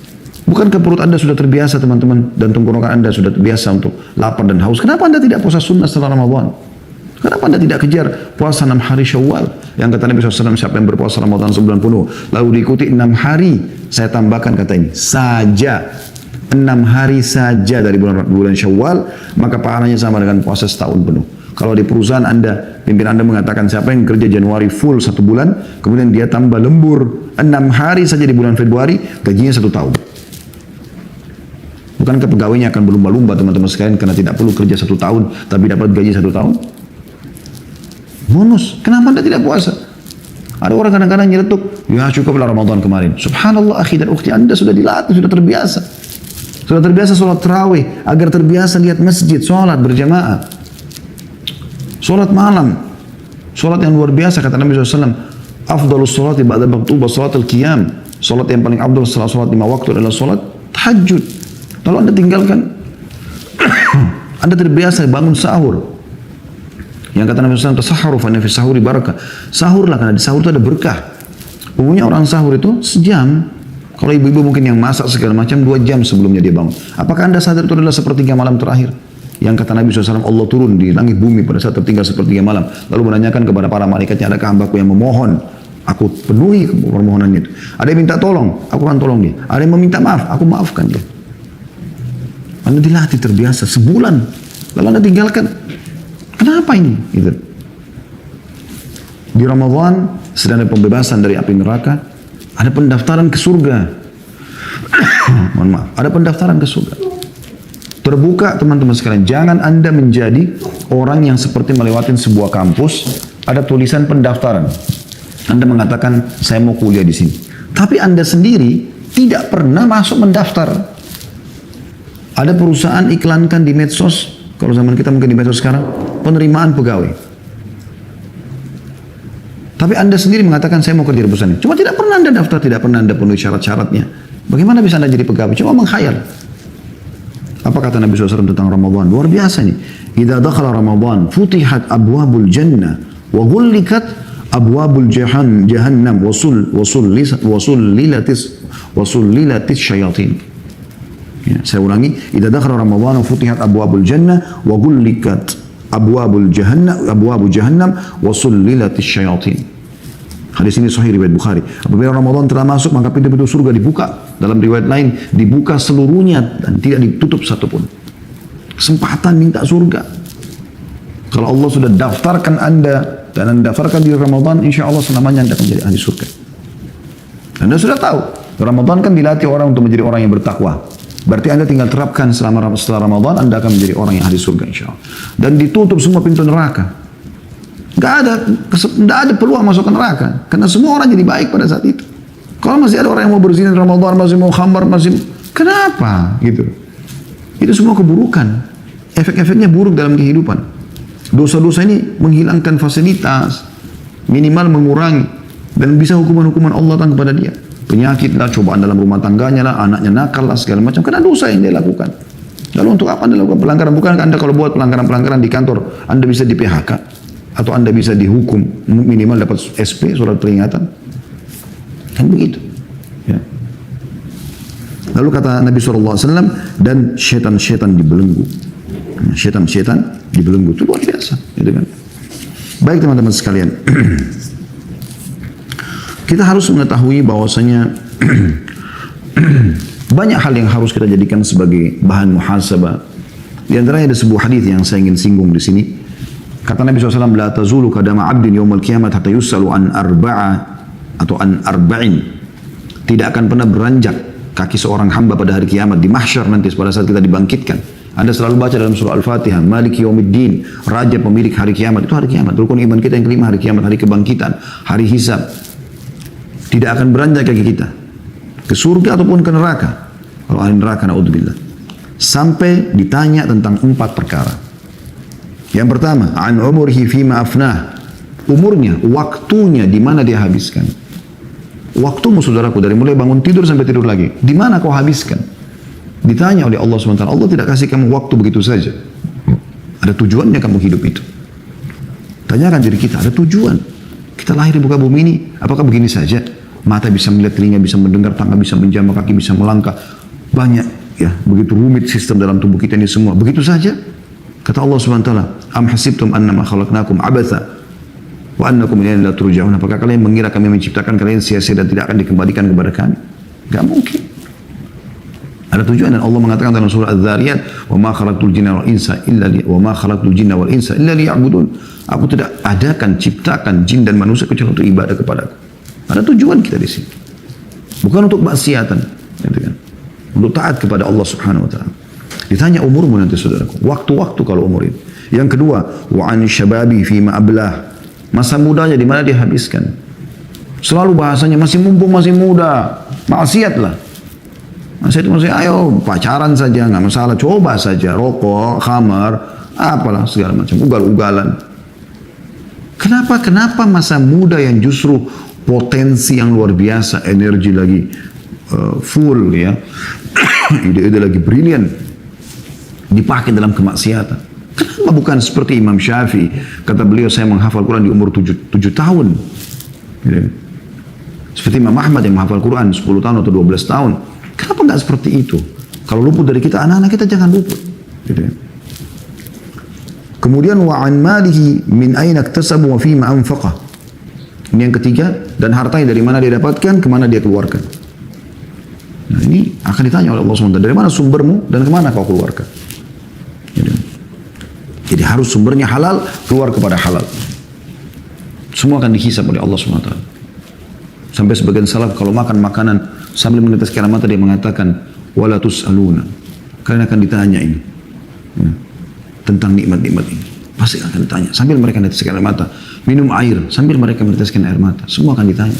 Bukankah perut Anda sudah terbiasa teman-teman, dan tenggorokan Anda sudah terbiasa untuk lapar dan haus? Kenapa Anda tidak puasa sunnah setelah Ramadan? Kenapa Anda tidak kejar puasa 6 hari Syawal? Yang kata Nabi SAW, siapa yang berpuasa Ramadan sebulan penuh, lalu diikuti 6 hari, saya tambahkan kata ini, saja. 6 hari saja dari bulan Syawal, maka pahalanya sama dengan puasa setahun penuh. Kalau di perusahaan Anda, pimpinan Anda mengatakan siapa yang kerja Januari full 1 bulan, kemudian dia tambah lembur 6 hari saja di bulan Februari, gajinya 1 tahun. Bukankah pegawainya akan berlumba-lumba teman-teman sekalian karena tidak perlu kerja 1 tahun, tapi dapat gaji 1 tahun? Bonus, kenapa Anda tidak puasa? Ada orang kadang-kadang nyeletuk, ya cukuplah Ramadan kemarin. Subhanallah akhi dan ukhti, Anda sudah dilatih, sudah terbiasa. Sudah terbiasa sholat tarawih, agar terbiasa lihat masjid, sholat berjamaah. Sholat malam, sholat yang luar biasa, kata Nabi SAW, afdalus sholati ba'da maktubah sholat al-qiyam. Sholat yang paling abdul setelah sholat 5 waktu adalah sholat tahajud. Kalau Anda tinggalkan, Anda terbiasa bangun sahur. Yang kata Nabi SAW, tasaharu fa inna fi sahuri barakah. Sahurlah, karena di sahur itu ada berkah. Umumnya orang sahur itu sejam. Kalau ibu-ibu mungkin yang masak segala macam 2 jam sebelumnya dia bangun. Apakah Anda sadar itu adalah sepertiga malam terakhir? Yang kata Nabi SAW, Allah turun di langit bumi pada saat tertinggal sepertiga malam. Lalu menanyakan kepada para malaikatnya, adakah hambaku yang memohon? Aku penuhi permohonannya itu. Ada yang minta tolong, aku akan tolong dia. Ada yang meminta maaf, aku maafkan dia. Anda dilatih terbiasa sebulan, lalu Anda tinggalkan. Kenapa ini? Gitu. Di Ramadan sedang ada pembebasan dari api neraka, ada pendaftaran ke surga. Mohon maaf, ada pendaftaran ke surga. Terbuka teman-teman sekalian, jangan Anda menjadi orang yang seperti melewatin sebuah kampus, ada tulisan pendaftaran. Anda mengatakan, saya mau kuliah di sini. Tapi Anda sendiri tidak pernah masuk mendaftar. Ada perusahaan iklankan di medsos, kalau zaman kita mungkin di medsos sekarang, penerimaan pegawai. Tapi Anda sendiri mengatakan saya mau kerja di perusahaan ini. Cuma tidak pernah Anda daftar, tidak pernah Anda penuhi syarat-syaratnya. Bagaimana bisa Anda jadi pegawai? Cuma menghayal. Apa kata Nabi SAW tentang Ramadan? Luar biasa nih. Idza dakhala Ramadan, futihat abwabul jannah wa ghullikat abwabul jahannam wa sullilatis syayatin. Ya, saya ulangi, idza dakhala Ramadan, futihat abwabul jannah wa ghullikat abwabu jahannam wa sullilatis syayatin. Hadis ini sahih riwayat Bukhari. Apabila Ramadan telah masuk, maka pintu-pintu surga dibuka. Dalam riwayat lain, dibuka seluruhnya dan tidak ditutup satupun. Kesempatan minta surga. Kalau Allah sudah daftarkan Anda dan Anda daftarkan di Ramadan, insya Allah selamanya Anda akan menjadi ahli surga. Anda sudah tahu, Ramadan kan dilatih orang untuk menjadi orang yang bertakwa. Berarti Anda tinggal terapkan setelah Ramadan, Anda akan menjadi orang yang ahli surga insya Allah. Dan ditutup semua pintu neraka. Nggak ada peluang masuk ke neraka. Karena semua orang jadi baik pada saat itu. Kalau masih ada orang yang mau berzina di Ramadan, masih mau khamar, kenapa? Gitu. Itu semua keburukan. Efek-efeknya buruk dalam kehidupan. Dosa-dosa ini menghilangkan fasilitas, minimal mengurangi, dan bisa hukuman-hukuman Allah datang kepada dia. Penyakit lah, cobaan dalam rumah tangganya lah, anaknya nakal lah, segala macam. Karena dosa yang dia lakukan. Lalu untuk apa Anda lakukan pelanggaran? Bukankah Anda kalau buat pelanggaran-pelanggaran di kantor, Anda bisa di PHK? Atau Anda bisa dihukum, minimal dapat SP, surat peringatan. Kan begitu. Ya. Lalu kata Nabi SAW, dan syaitan-syaitan dibelenggu. Syaitan-syaitan dibelenggu. Itu luar biasa. Gitu kan? Baik teman-teman sekalian. Kita harus mengetahui bahwasanya banyak hal yang harus kita jadikan sebagai bahan muhasabah. Di antaranya ada sebuah hadis yang saya ingin singgung di sini. Kata Nabi SAW, la tazulu kadama abdin yawmal kiamat hatta yusalu an arba'a atau an arba'in. Tidak akan pernah beranjak kaki seorang hamba pada hari kiamat di mahsyar nanti pada saat kita dibangkitkan. Anda selalu baca dalam surah Al-Fatihah, Maliki Yawmiddin, Raja pemilik hari kiamat. Itu hari kiamat. Rukun iman kita yang kelima, hari kiamat, hari kebangkitan, hari hisab. Tidak akan beranjak kaki kita ke surga ataupun ke neraka. Kalau ahli neraka, na'udzubillah. Sampai ditanya tentang 4 perkara. Yang pertama, an umurhi fima afnah. Umurnya, waktunya di mana dia habiskan. Waktumu saudaraku dari mulai bangun tidur sampai tidur lagi, di mana kau habiskan? Ditanya oleh Allah SWT. Allah tidak kasih kamu waktu begitu saja. Ada tujuannya kamu hidup itu. Tanyakan diri kita, ada tujuan. Kita lahir di muka bumi ini, apakah begini saja? Mata bisa melihat, telinga bisa mendengar, tangan bisa menjamah, kaki bisa melangkah. Banyak ya, begitu rumit sistem dalam tubuh kita ini semua. Begitu saja? Kata Allah SWT, am hasibtum annama khalaqnakum abatha Wa annakum ilaina la turja'un. Apakah kalian mengira kami menciptakan kalian sia-sia dan tidak akan dikembalikan kepada kami? Enggak mungkin. Ada tujuan, dan Allah mengatakan dalam surah Az-Zariyat, "Wa ma khalaqtul jinna wal insa illa liya'budun." Aku tidak adakan ciptakan jin dan manusia kecuali untuk ibadah kepadaku. Ada tujuan kita di sini. Bukan untuk maksiatan, gitu kan. Untuk taat kepada Allah Subhanahu wa taala. Ditanya umurmu nanti saudaraku, waktu-waktu kalau umur itu. Yang kedua, wa an syababi fi ma ablah. Masa mudanya di mana dia habiskan? Selalu bahasanya masih mumpung masih muda, maksiatlah. Maksudnya ayo pacaran saja, nggak masalah, coba saja rokok, khamar, apalah segala macam, ugal-ugalan. Kenapa masa muda yang justru potensi yang luar biasa, energi lagi full ya, ide-ide lagi brilian, dipakai dalam kemaksiatan? Kenapa bukan seperti Imam Syafi'i? Kata beliau, saya menghafal Quran di umur 7 tahun. Gitu. Seperti Imam Ahmad yang menghafal Quran 10 tahun atau 12 tahun. Kenapa nggak seperti itu? Kalau luput dari kita, anak-anak kita jangan luput. Gitu ya. Kemudian wa an malihi min aina iktasabu wa fima anfaqa. Ini yang ketiga, dan hartanya dari mana dia dapatkan, kemana dia keluarkan. Nah ini akan ditanya oleh Allah SWT, dari mana sumbermu dan kemana kau keluarkan. Gitu. Jadi harus sumbernya halal, keluar kepada halal. Semua akan dihisab oleh Allah SWT. Sampai sebagian salaf kalau makan makanan sambil meneteskan air mata dia mengatakan wala tus'aluna, kalian akan ditanya ini ya, tentang nikmat-nikmat ini, pasti akan ditanya sambil mereka meneteskan air mata. Minum air sambil mereka meneteskan air mata, semua akan ditanya.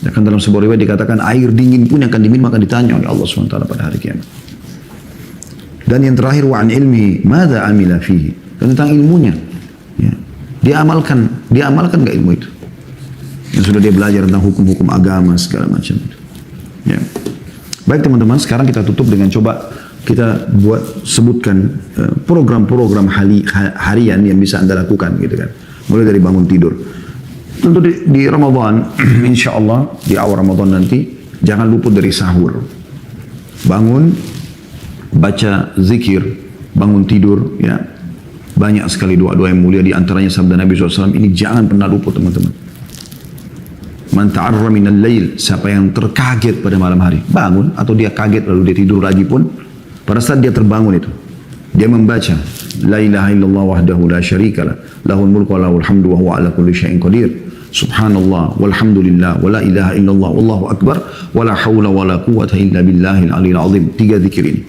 Dan dalam sebuah riwayat dikatakan air dingin pun yang akan diminum akan ditanya oleh Allah SWT pada hari kiamat. Dan yang terakhir wa an ilmi madza amila fihi, dan tentang ilmunya ya. Dia amalkan nggak ilmu itu yang sudah dia belajar tentang hukum-hukum agama segala macam itu. Ya. Baik teman-teman, sekarang kita tutup dengan coba kita sebutkan program-program harian yang bisa Anda lakukan gitu kan. Mulai dari bangun tidur. Tentu di Ramadan, insya Allah di awal Ramadan nanti jangan luput dari sahur. Bangun, baca zikir, bangun tidur ya. Banyak sekali doa-doa yang mulia, di antaranya sabda Nabi SAW, ini jangan pernah luput teman-teman. Man ta'arra minal lail, siapa yang terkaget pada malam hari, bangun atau dia kaget lalu dia tidur lagi pun, pada saat dia terbangun itu dia membaca la ilaha illallah wahdahu la syarikalah lahul mulku wa lahul hamdu wa huwa ala kulli syai'in qadir, subhanallah walhamdulillah wa la ilaha illallah wallahu akbar wa la hawla wa la quwwata illa billahil aliyil azim. 3 zikir ini,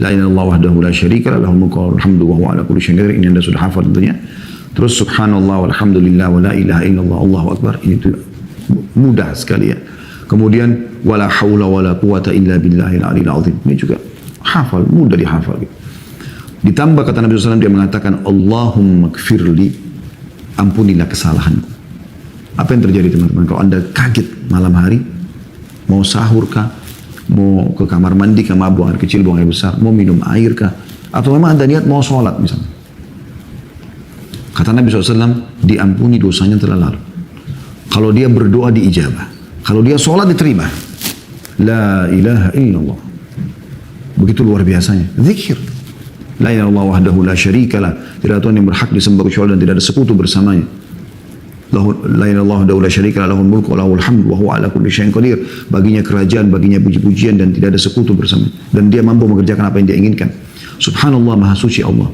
la ilaha illallah wahdahu la syarikalah lahul mulku wa lahul hamdu wa huwa ala kulli syai'in qadir, ini Anda sudah hafal tentunya. Terus subhanallah walhamdulillah wa la ilaha illallah wallahu akbar, ini tuh mudah sekali ya. Kemudian wala haula wala quwata illa billahil aliyil azim, ini juga hafal, mudah dihafal gitu. Ditambah kata Nabi SAW, dia mengatakan Allahumma gfirli, ampunilah kesalahanku. Apa yang terjadi teman-teman kalau Anda kaget malam hari, mau sahur kah, mau ke kamar mandi kah, mau buang air kecil, buang air besar, mau minum air kah, atau memang Anda niat mau sholat misalnya, kata Nabi SAW, diampuni dosanya telah lalu. Kalau dia berdoa diijabah, kalau dia sholat diterima. La ilaha illallah, begitu luar biasanya zikir. La ilaha illallah wahdahu la syarikalah, tidak ada Tuhan yang berhak disembah kecuali dan tidak ada sekutu bersamanya. La ilaha illallah wahdahu la syarikalah lahul mulku wa lahul hamdu wa huwa ala kulli syai'in qadir, baginya kerajaan, baginya puji-pujian dan tidak ada sekutu bersamanya, dan dia mampu mengerjakan apa yang dia inginkan. Subhanallah, maha suci Allah.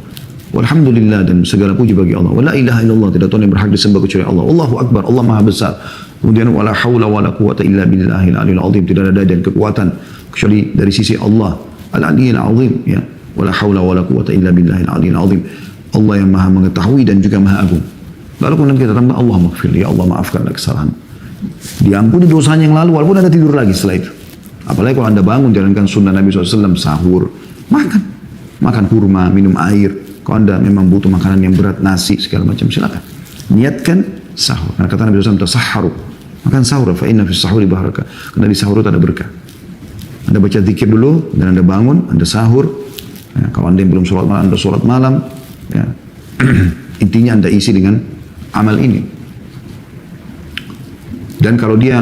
Walhamdulillah, dan segala puji bagi Allah. Wa la ilaha illallah, tidak Tuhan yang berhak disembah kecuali Allah. Allahu akbar, Allah maha besar. Kemudian wala haula wala quwata illa billahil aliyil azim, tidak ada daya dan kekuatan kecuali dari sisi Allah al-aliyil azim ya. Wala haula wala quwata illa billahil aliyil azim, Allah yang maha mengetahui dan juga maha agung. Lalu kemudian kita tambah Allah maghfir, ya Allah maafkanlah kesalahan, diampuni dosanya yang lalu, walaupun Anda tidur lagi setelah itu. Apalagi kalau Anda bangun jalankan sunnah Nabi SAW, sahur, makan kurma, minum air. Kalau Anda memang butuh makanan yang berat, nasi, segala macam, silakan. Niatkan sahur. Karena kata Nabi SAW, tasahharu. Makan sahur, fa inna fis sahuri barakah. Karena di sahur itu ada berkah. Anda baca zikir dulu, dan Anda bangun, Anda sahur. Ya, kalau Anda yang belum sholat malam, Anda sholat malam. Ya. Intinya Anda isi dengan amal ini. Dan kalau dia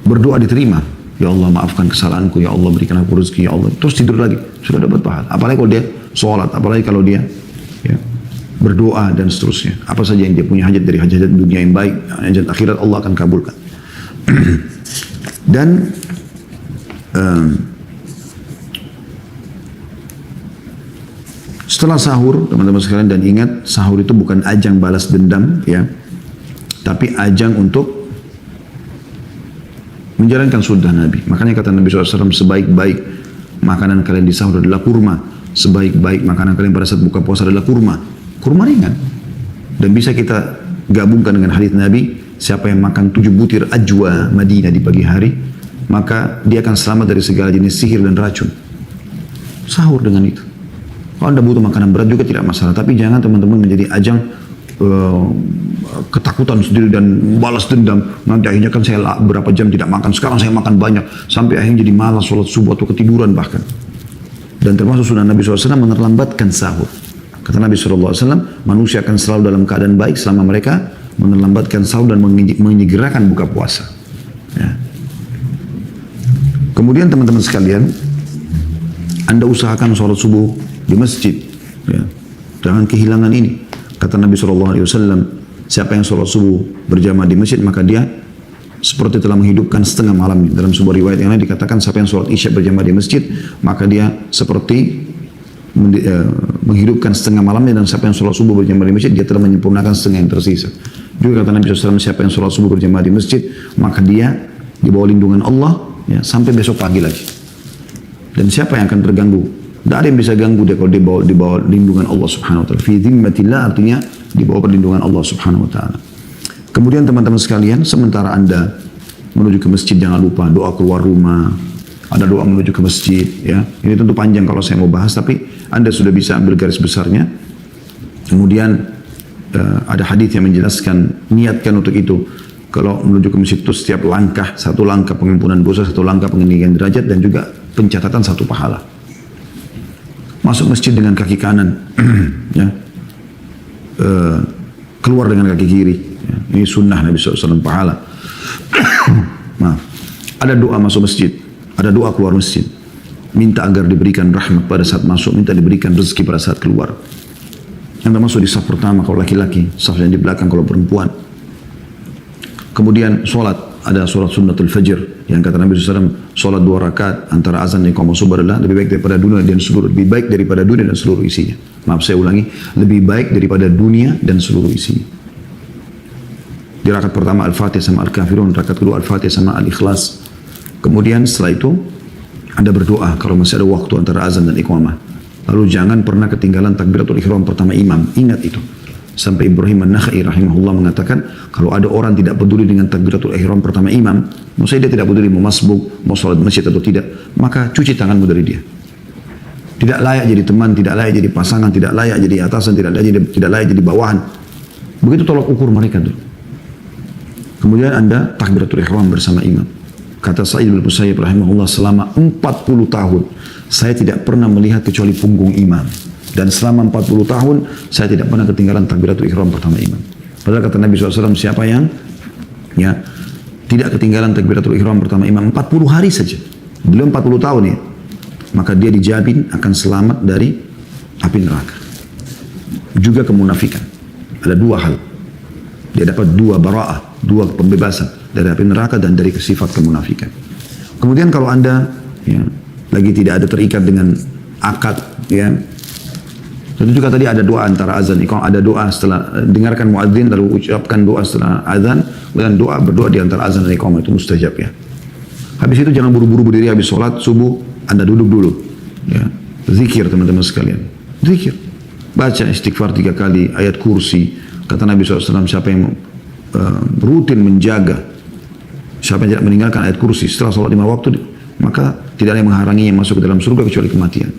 berdoa diterima, ya Allah maafkan kesalahanku, ya Allah berikan aku rezeki, ya Allah. Terus tidur lagi, sudah dapat pahala. Apalagi kalau dia sholat, apalagi kalau dia ya, berdoa dan seterusnya. Apa saja yang dia punya hajat dari hajat dunia yang baik, hajat akhirat Allah akan kabulkan. Dan setelah sahur, teman-teman sekalian, dan ingat sahur itu bukan ajang balas dendam, ya, tapi ajang untuk menjalankan sunnah Nabi. Makanya kata Nabi SAW, sebaik-baik makanan kalian di sahur adalah kurma, sebaik-baik makanan kalian pada saat buka puasa adalah kurma. Kurma ringan. Dan bisa kita gabungkan dengan hadis Nabi, siapa yang makan 7 butir ajwa Madinah di pagi hari, maka dia akan selamat dari segala jenis sihir dan racun. Sahur dengan itu. Kalau Anda butuh makanan berat juga tidak masalah, tapi jangan teman-teman menjadi ajang ketakutan sendiri dan balas dendam. Nanti akhirnya kan saya berapa jam tidak makan, sekarang saya makan banyak, sampai akhirnya jadi malas sholat subuh atau ketiduran bahkan. Dan termasuk sunnah Nabi SAW menerlambatkan sahur. Kata Nabi SAW, manusia akan selalu dalam keadaan baik selama mereka menerlambatkan sahur dan menyegerakan buka puasa. Ya. Kemudian teman-teman sekalian, Anda usahakan sholat subuh di masjid. Ya. Jangan kehilangan ini. Kata Nabi SAW, siapa yang sholat subuh berjamaah di masjid, maka dia seperti telah menghidupkan setengah malam. Dalam sebuah riwayat yang lain dikatakan, siapa yang sholat isya berjamaah di masjid, maka dia seperti menghidupkan setengah malamnya, dan siapa yang sholat subuh berjamaah di masjid, dia telah menyempurnakan setengah yang tersisa. Juga kata Nabi SAW, siapa yang sholat subuh berjamaah di masjid, maka dia di bawah lindungan Allah, ya, sampai besok pagi lagi. Dan siapa yang akan terganggu? Tidak ada yang bisa ganggu dia kalau di bawah lindungan Allah Subhanahu wa taala. Fi dhimmatillah artinya di bawah perlindungan Allah Subhanahu wa taala. Kemudian teman-teman sekalian, sementara Anda menuju ke masjid, jangan lupa doa keluar rumah. Ada doa menuju ke masjid, ya. Ini tentu panjang kalau saya mau bahas, tapi Anda sudah bisa ambil garis besarnya. Kemudian ada hadis yang menjelaskan, niatkan untuk itu. Kalau menuju ke masjid itu setiap langkah, satu langkah pengampunan dosa, satu langkah peninggian derajat, dan juga pencatatan satu pahala. Masuk masjid dengan kaki kanan, ya. Keluar dengan kaki kiri. Ya. Ini sunnah Nabi SAW, pahala. Maaf. Ada doa masuk masjid, ada doa keluar masjid. Minta agar diberikan rahmat pada saat masuk, minta diberikan rezeki pada saat keluar. Anda masuk di saf pertama kalau laki-laki, saf yang di belakang kalau perempuan. Kemudian sholat, ada sholat sunnatul fajr yang kata Nabi SAW, sholat 2 rakaat antara azan dan iqamah subuh adalah lebih baik daripada dunia dan seluruh, lebih baik daripada dunia dan seluruh isinya. Maaf, saya ulangi, lebih baik daripada dunia dan seluruh isinya. Di rakaat pertama Al-Fatihah sama Al-Kafirun, rakaat kedua Al-Fatihah sama Al-Ikhlas. Kemudian setelah itu Anda berdoa kalau masih ada waktu antara azan dan iqamah. Lalu jangan pernah ketinggalan takbiratul ihram pertama imam. Ingat itu. Sampai Ibrahim An-Nakhai rahimahullah mengatakan, kalau ada orang tidak peduli dengan takbiratul ihram pertama imam, maksudnya dia tidak peduli mau masbuk, mau sholat masjid atau tidak, maka cuci tanganmu dari dia. Tidak layak jadi teman, tidak layak jadi pasangan, tidak layak jadi atasan, tidak layak jadi bawahan. Begitu tolak ukur mereka dulu. Kemudian Anda takbiratul ihram bersama imam. Kata Sa'id bin Musayyib rahimahullah, selama 40 tahun saya tidak pernah melihat kecuali punggung imam. Dan selama 40 tahun saya tidak pernah ketinggalan takbiratul ihram pertama imam. Padahal kata Nabi SAW, siapa yang tidak ketinggalan takbiratul ihram pertama imam 40 hari saja, belum 40 tahun ya, maka dia dijamin akan selamat dari api neraka. Juga kemunafikan. Ada 2 hal. Dia dapat 2 bara'ah, 2 pembebasan dari api neraka dan dari sifat kemunafikan. Kemudian kalau Anda lagi tidak ada terikat dengan akad, tentu juga tadi ada doa antara azan iqamah, ada doa setelah dengarkan muadzin lalu ucapkan doa setelah azan, dan berdoa di antara azan dan iqamah, itu mustajab ya. Habis itu jangan buru-buru berdiri habis sholat subuh, Anda duduk dulu. Ya. Zikir teman-teman sekalian. Zikir. Baca istighfar 3 kali, ayat kursi. Kata Nabi SAW, siapa yang rutin menjaga, siapa yang tidak meninggalkan ayat kursi setelah sholat 5 waktu, maka tidak ada yang menghalanginya masuk ke dalam surga kecuali kematian.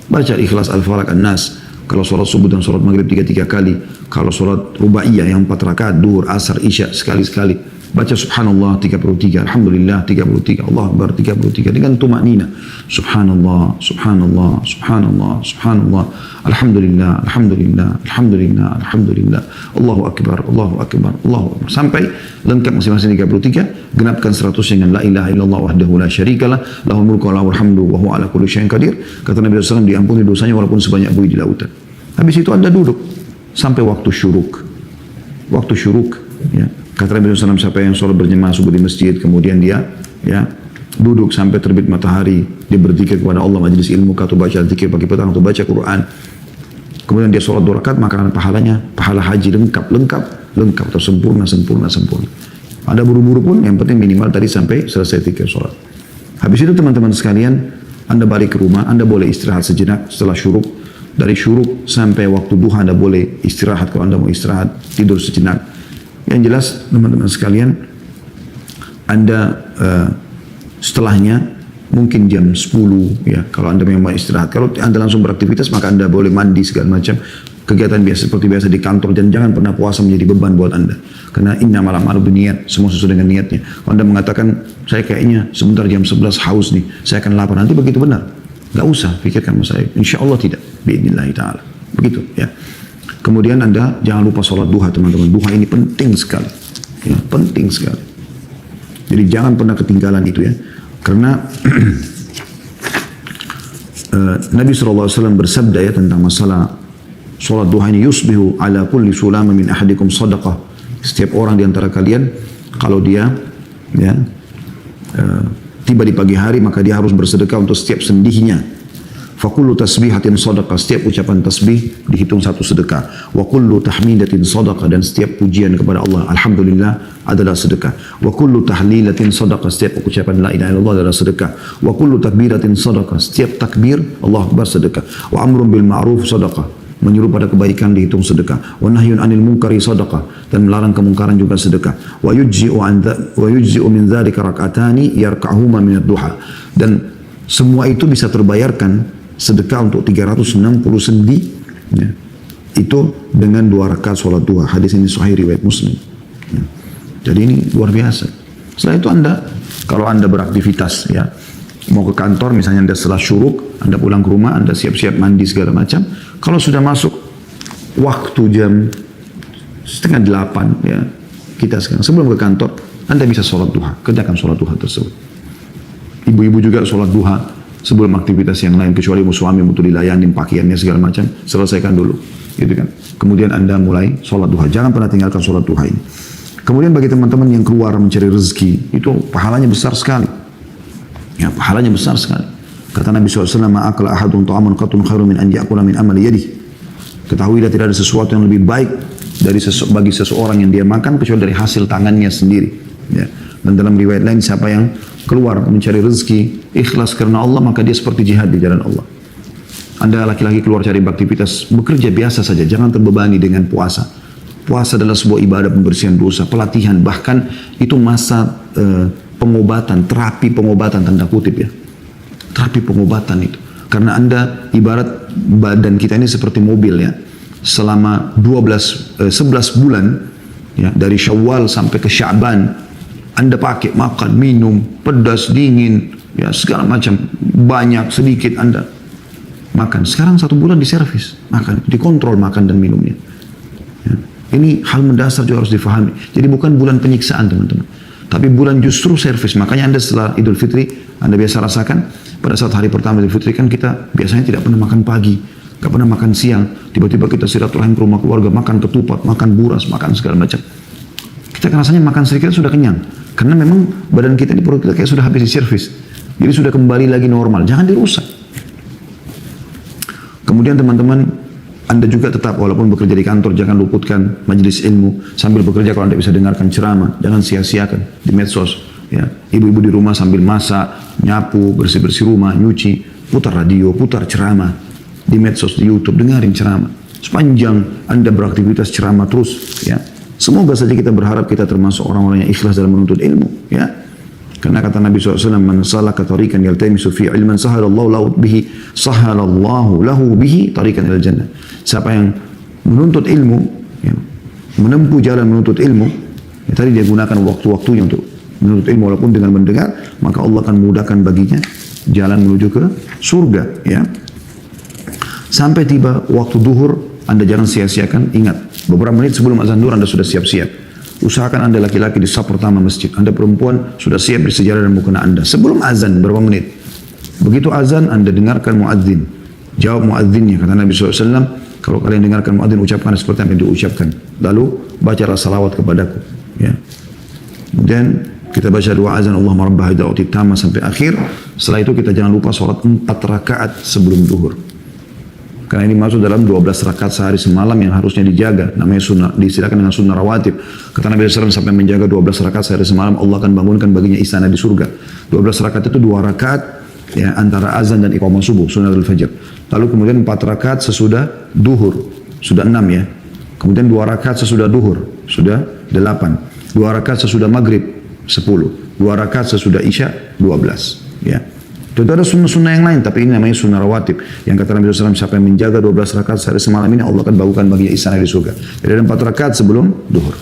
Baca Ikhlas, Al-Falaq, An-Nas. Kalau sholat subuh dan sholat maghrib 3 kali. Kalau sholat rubaiyah yang 4 rakaat, duhur, asar, isya sekali-sekali. Baca subhanallah 33, alhamdulillah 33, Allah Akbar 33 dengan tumaknina. Subhanallah, subhanallah, subhanallah, subhanallah, alhamdulillah, alhamdulillah, alhamdulillah, alhamdulillah, Allahu Akbar, Allahu Akbar, Allahu Akbar. Sampai lengkap masing-masing 33, genapkan 100 dengan la ilaha illallah wahdahu la syarikalah, lahul mulku wa lahul hamdu wa huwa ala kulli syai'in qadir. Kata Nabi SAW, diampuni dosanya walaupun sebanyak buih di lautan. Habis itu Anda duduk. sampai waktu syuruk. Waktu syuruk, ya. Kata Nabi SAW, siapa yang sholat berjamaah subuh di masjid, kemudian dia ya duduk sampai terbit matahari, dia berzikir kepada Allah, majelis ilmu, atau baca zikir pagi petang, atau baca Quran. Kemudian dia sholat 2 rakaat, maka pahalanya, pahala haji lengkap atau sempurna. Ada buru-buru pun, yang penting minimal tadi sampai selesai zikir sholat. Habis itu teman-teman sekalian, Anda balik ke rumah, Anda boleh istirahat sejenak setelah syuruk. Dari syuruk sampai waktu duha Anda boleh istirahat kalau Anda mau istirahat, tidur sejenak. Yang jelas teman-teman sekalian, Anda setelahnya mungkin jam 10 ya, kalau Anda memang istirahat. Kalau Anda langsung beraktivitas, maka Anda boleh mandi segala macam kegiatan biasa seperti biasa di kantor, dan jangan pernah puasa menjadi beban buat Anda. Karena innamal a'malu binniyat, semua sesuai dengan niatnya. Kalau Anda mengatakan saya kayaknya sebentar jam 11 haus nih, saya akan lapar, nanti begitu benar. Enggak usah pikirkan masalah. Insyaallah tidak. Biidznillah taala. Begitu ya. Kemudian Anda jangan lupa sholat duha teman-teman. Duha ini penting sekali. Ya, penting sekali. Jadi jangan pernah ketinggalan itu ya. Karena Nabi SAW bersabda ya tentang masalah sholat duha ini, yusbihu ala kulli sulama min ahadikum sadaqah. Setiap orang di antara kalian kalau dia ya tiba di pagi hari, maka dia harus bersedekah untuk setiap sendihnya. Fa kullu tasbihatin sadaqah, setiap ucapan tasbih dihitung satu sedekah. Wa kullu tahmidatin sadaqah, dan setiap pujian kepada Allah alhamdulillah adalah sedekah. Wa kullu tahlilatin sadaqah, setiap ucapan la ilaha illallah adalah sedekah. Wa kullu takbiratin sadaqah, setiap takbir Allahu akbar sedekah. Wa amrun bil ma'ruf sadaqah, menyuruh pada kebaikan dihitung sedekah. Wa nahyun anil munkari sadaqah, dan melarang kemungkaran juga sedekah. Wa yujzi'u min dzalika rak'atani yarka'huma min ad-duha, dan semua itu bisa terbayarkan sedekah untuk 360 sendi ya, itu dengan 2 rakaat sholat duha. Hadis ini sahih riwayat Muslim ya. Jadi ini luar biasa. Setelah itu Anda, kalau Anda beraktivitas ya, mau ke kantor misalnya, Anda setelah syuruk, Anda pulang ke rumah, Anda siap-siap mandi segala macam. Kalau sudah masuk waktu jam 7:30 ya, kita sekarang sebelum ke kantor, Anda bisa sholat duha, kerjakan sholat duha tersebut. Ibu-ibu juga sholat duha sebelum aktivitas yang lain, kecuali suami untuk dilayanin pakaiannya segala macam, selesaikan dulu, gitu kan. Kemudian Anda mulai sholat duha. Jangan pernah tinggalkan sholat duha ini. Kemudian bagi teman-teman yang keluar mencari rezeki, itu pahalanya besar sekali. Ya, pahalanya besar sekali. Kata Nabi SAW, ma'akala ahadun ta'aman qatun khairu min an ya'kula min amali yadih. Ketahuilah tidak ada sesuatu yang lebih baik bagi seseorang yang dia makan kecuali dari hasil tangannya sendiri. Ya. Dan dalam riwayat lain, siapa yang keluar mencari rezeki ikhlas karena Allah, maka dia seperti jihad di jalan Allah. Anda laki-laki keluar cari aktivitas, bekerja biasa saja, jangan terbebani dengan puasa. Puasa adalah sebuah ibadah pembersihan dosa, pelatihan, bahkan itu masa pengobatan, terapi pengobatan tanda kutip ya. Terapi pengobatan itu. Karena Anda ibarat badan kita ini seperti mobil ya. Selama 11 bulan ya, dari Syawal sampai ke Sya'ban, Anda pakai makan, minum, pedas, dingin, ya segala macam, banyak, sedikit Anda makan. Sekarang 1 bulan diservis, makan, dikontrol makan dan minumnya. Ya. Ini hal mendasar juga harus difahami. Jadi bukan bulan penyiksaan teman-teman, tapi bulan justru servis. Makanya Anda setelah Idul Fitri, Anda biasa rasakan pada saat hari pertama Idul Fitri kan kita biasanya tidak pernah makan pagi, gak pernah makan siang. Tiba-tiba kita silaturahim ke rumah keluarga, makan ketupat, makan buras, makan segala macam. Kita kan rasanya makan sedikit sudah kenyang. Karena memang badan kita, di perut kita kayak sudah habis diservis. Jadi sudah kembali lagi normal. Jangan dirusak. Kemudian teman-teman, Anda juga tetap walaupun bekerja di kantor, jangan luputkan majelis ilmu. Sambil bekerja kalau Anda bisa dengarkan ceramah, jangan sia-siakan di medsos. Ya. Ibu-ibu di rumah sambil masak, nyapu, bersih-bersih rumah, nyuci, putar radio, putar ceramah. Di medsos, di YouTube, dengarin ceramah. Sepanjang Anda beraktivitas ceramah terus. Ya. Semoga saja kita berharap kita termasuk orang-orang yang ikhlas dalam menuntut ilmu, ya. Karena kata Nabi SAW, man salaka tariqan yaltamisu fi ilman sahalallahu lahu bihi tariqan ilal jannah. Siapa yang menuntut ilmu, ya, menempuh jalan menuntut ilmu, ya, tadi dia gunakan waktu-waktunya untuk menuntut ilmu walaupun dengan mendengar, maka Allah akan mudahkan baginya jalan menuju ke surga, ya. Sampai tiba waktu duhur, Anda jangan sia-siakan, ingat, beberapa menit sebelum azan duhur Anda sudah siap-siap. Usahakan Anda laki-laki di saf pertama masjid, Anda perempuan sudah siap bersejadah dan mukena Anda. Sebelum azan, berapa menit? Begitu azan, Anda dengarkan muadzin. Jawab muadzinnya, kata Nabi SAW, kalau kalian dengarkan muadzin ucapkan seperti apa yang diucapkan. Lalu bacalah salawat kepadaku. Ya. Dan kita baca doa azan Allahumma rabb hadhihi da'wati tammah sampai akhir. Setelah itu kita jangan lupa sholat 4 rakaat sebelum zuhur. Karena ini masuk dalam 12 rakaat sehari semalam yang harusnya dijaga. Namanya sunnah, diistilahkan dengan sunnah rawatib. Kata Nabi SAW, sampai menjaga 12 rakaat sehari semalam, Allah akan bangunkan baginya istana di surga. 12 rakaat itu 2 rakaat ya, antara azan dan iqamah subuh, sunnatul fajr. Lalu kemudian 4 rakaat sesudah duhur, sudah 6 ya. Kemudian 2 rakaat sesudah duhur, sudah 8. 2 rakaat sesudah maghrib, 10. 2 rakaat sesudah isya, 12. Ya. Tentu ada sunnah-sunnah yang lain, tapi ini namanya sunnah rawatib. Yang kata Nabi SAW, siapa yang menjaga 12 rakaat sehari semalam ini, Allah akan bangunkan baginya istana di surga. Jadi ada 4 rakaat sebelum duhur.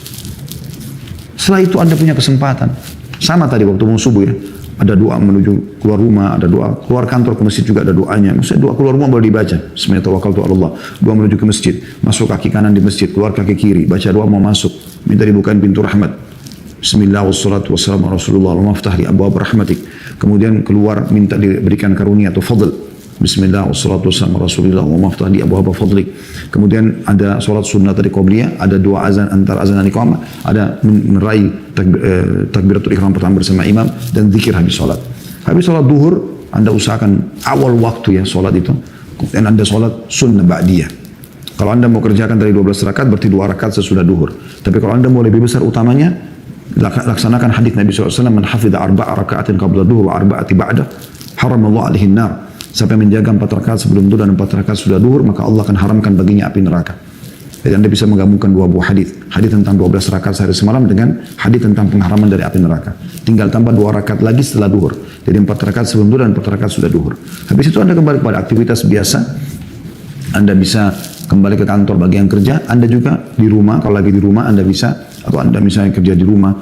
Setelah itu Anda punya kesempatan. Sama tadi waktu mau subuh ya. Ada doa menuju keluar rumah, ada doa keluar kantor ke masjid juga ada doanya. Maksudnya doa keluar rumah boleh dibaca. Bismillah tawakkaltu 'ala Allah. Doa menuju ke masjid, masuk kaki kanan di masjid, keluar kaki kiri, baca doa mau masuk, minta dibukain pintu rahmat. Bismillah wassalatu wassalamu ala Rasulullah wa maftah li abwaab rahmatik. Kemudian keluar minta diberikan karunia atau fadl. Bismillah wassalatu wassalamu ala Rasulullah wa maftah li abwaab fadlik. Kemudian ada salat sunnah tadi qabliyah, ada dua azan antara azan dan iqamah, ada meraih takbiratul ihram pertama bersama imam dan zikir habis salat. Habis salat duhur, Anda usahakan awal waktu ya salat itu. Dan Anda salat sunnah ba'diyah. Kalau Anda mau kerjakan dari 12 rakaat berarti 2 rakaat sesudah duhur. Tapi kalau Anda mau lebih besar utamanya, laksanakan hadis Nabi SAW, man hafidha 4 rakaatin qabla duhur wa 4 ba'da haramallahu alaihi nar. Siapa yang menjaga 4 rakaat sebelum duhur dan 4 rakaat sudah duhur, maka Allah akan haramkan baginya api neraka. Jadi Anda bisa menggabungkan 2 buah hadis. Hadis tentang 12 rakaat sehari semalam dengan hadis tentang pengharaman dari api neraka. Tinggal tambah 2 rakaat lagi setelah duhur. Jadi 4 rakaat sebelum duhur dan 4 rakaat sudah duhur. Habis itu Anda kembali kepada aktivitas biasa. Anda bisa kembali ke kantor bagi yang kerja. Anda juga di rumah, kalau lagi di rumah Anda bisa, atau Anda misalnya kerja di rumah.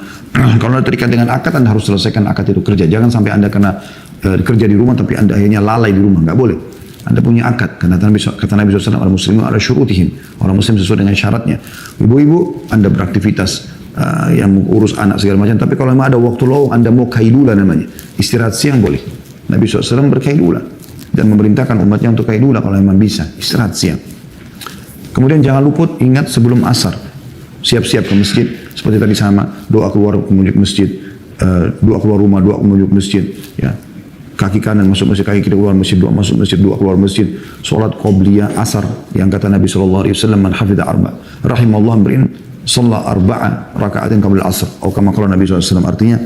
Kalau Anda terikat dengan akad, Anda harus selesaikan akad itu kerja. Jangan sampai Anda kena kerja di rumah tapi Anda akhirnya lalai di rumah. Nggak boleh. Anda punya akad. Kata Nabi SAW, al-muslimu ala syurutihim. Orang muslim sesuai dengan syaratnya. Ibu-ibu, Anda beraktivitas yang urus anak segala macam. Tapi kalau memang ada waktu lowong, Anda mau kailula namanya. Istirahat siang boleh. Nabi SAW berkailula. Dan memerintahkan umatnya untuk kailula kalau memang bisa. Istirahat siang. Kemudian jangan luput ingat sebelum asar. Siap-siap ke masjid. Seperti tadi sama. Doa keluar menuju masjid. Doa keluar rumah, doa menuju masjid. Ya. Kaki kanan masuk masjid, kaki kiri keluar masjid, doa masuk masjid, doa keluar masjid. Salat qabliyah asar yang kata Nabi SAW, man hafidha 4 rahimallahu amrin shalla 4 raka'atin qabla asr. Atau kama qala Nabi SAW, artinya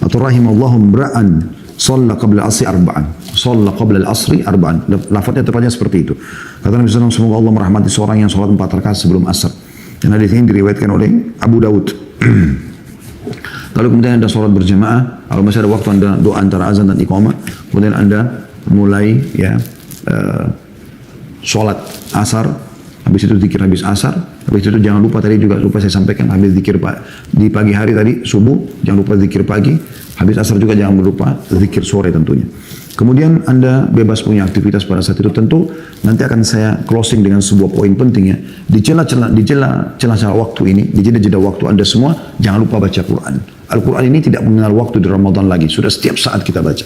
atau rahimallahu imra'an shalla qabla asri 4. Shalla qabla al-asri 4. Lafadznya tepatnya seperti itu. Kata Nabi SAW, semoga Allah merahmati seorang yang salat 4 rakaat sebelum asar. Dan hadis ini diriwayatkan oleh Abu Dawud. Lalu kemudian Anda sholat berjamaah. Kalau masih ada waktu Anda doa antara azan dan iqamah. Kemudian Anda mulai ya sholat asar. Habis itu zikir habis asar. Habis itu jangan lupa tadi juga lupa saya sampaikan habis zikir di pagi hari tadi subuh. Jangan lupa zikir pagi. Habis asar juga jangan lupa zikir sore tentunya. Kemudian Anda bebas punya aktivitas pada saat itu. Tentu nanti akan saya closing dengan sebuah poin penting ya. Di celah-celah waktu ini, di jeda-jeda waktu Anda semua, jangan lupa baca Quran. Al-Quran ini tidak mengenal waktu di Ramadan lagi. Sudah setiap saat kita baca.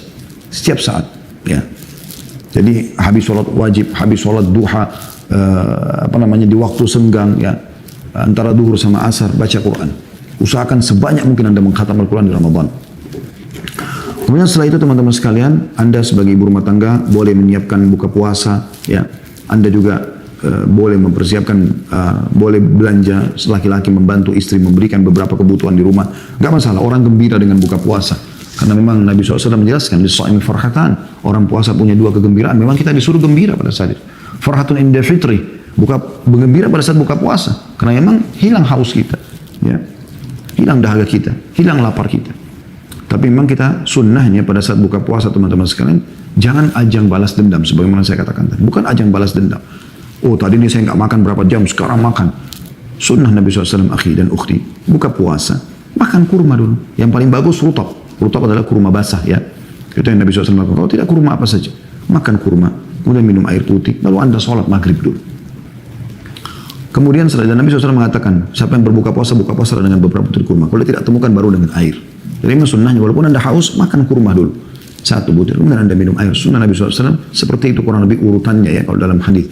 Setiap saat. Ya. Jadi habis sholat wajib, habis sholat duha, di waktu senggang ya. Antara duhur sama asar, baca Quran. Usahakan sebanyak mungkin Anda mengkhatam Al-Quran di Ramadan. Kemudian setelah itu teman-teman sekalian, Anda sebagai ibu rumah tangga boleh menyiapkan buka puasa, ya. Anda juga boleh mempersiapkan, boleh belanja, laki-laki membantu istri memberikan beberapa kebutuhan di rumah. Gak masalah, orang gembira dengan buka puasa. Karena memang Nabi SAW menjelaskan, lis-shaimi farhatan, orang puasa punya 2 kegembiraan. Memang kita disuruh gembira pada saat itu. Farhatun inda fitri, bergembira pada saat buka puasa. Karena memang hilang haus kita, ya. Hilang dahaga kita, hilang lapar kita. Tapi memang kita sunnahnya pada saat buka puasa teman-teman sekalian, jangan ajang balas dendam sebagaimana saya katakan tadi. Bukan ajang balas dendam. Oh tadi ini saya nggak makan berapa jam, sekarang makan. Sunnah Nabi SAW akhi dan ukhti, buka puasa, makan kurma dulu. Yang paling bagus rutab. Rutab adalah kurma basah ya. Itu yang Nabi SAW lakukan. Kalau tidak kurma apa saja. Makan kurma, kemudian minum air putih, lalu Anda sholat maghrib dulu. Kemudian setelah Nabi SAW mengatakan, siapa yang berbuka puasa dengan beberapa butir kurma. Kalau tidak temukan baru dengan air. Jadi memang sunnahnya, walaupun Anda haus, makan kurma dulu. 1 butir, kemudian Anda minum air. Sunnah Nabi SAW seperti itu kurang lebih urutannya ya kalau dalam hadis.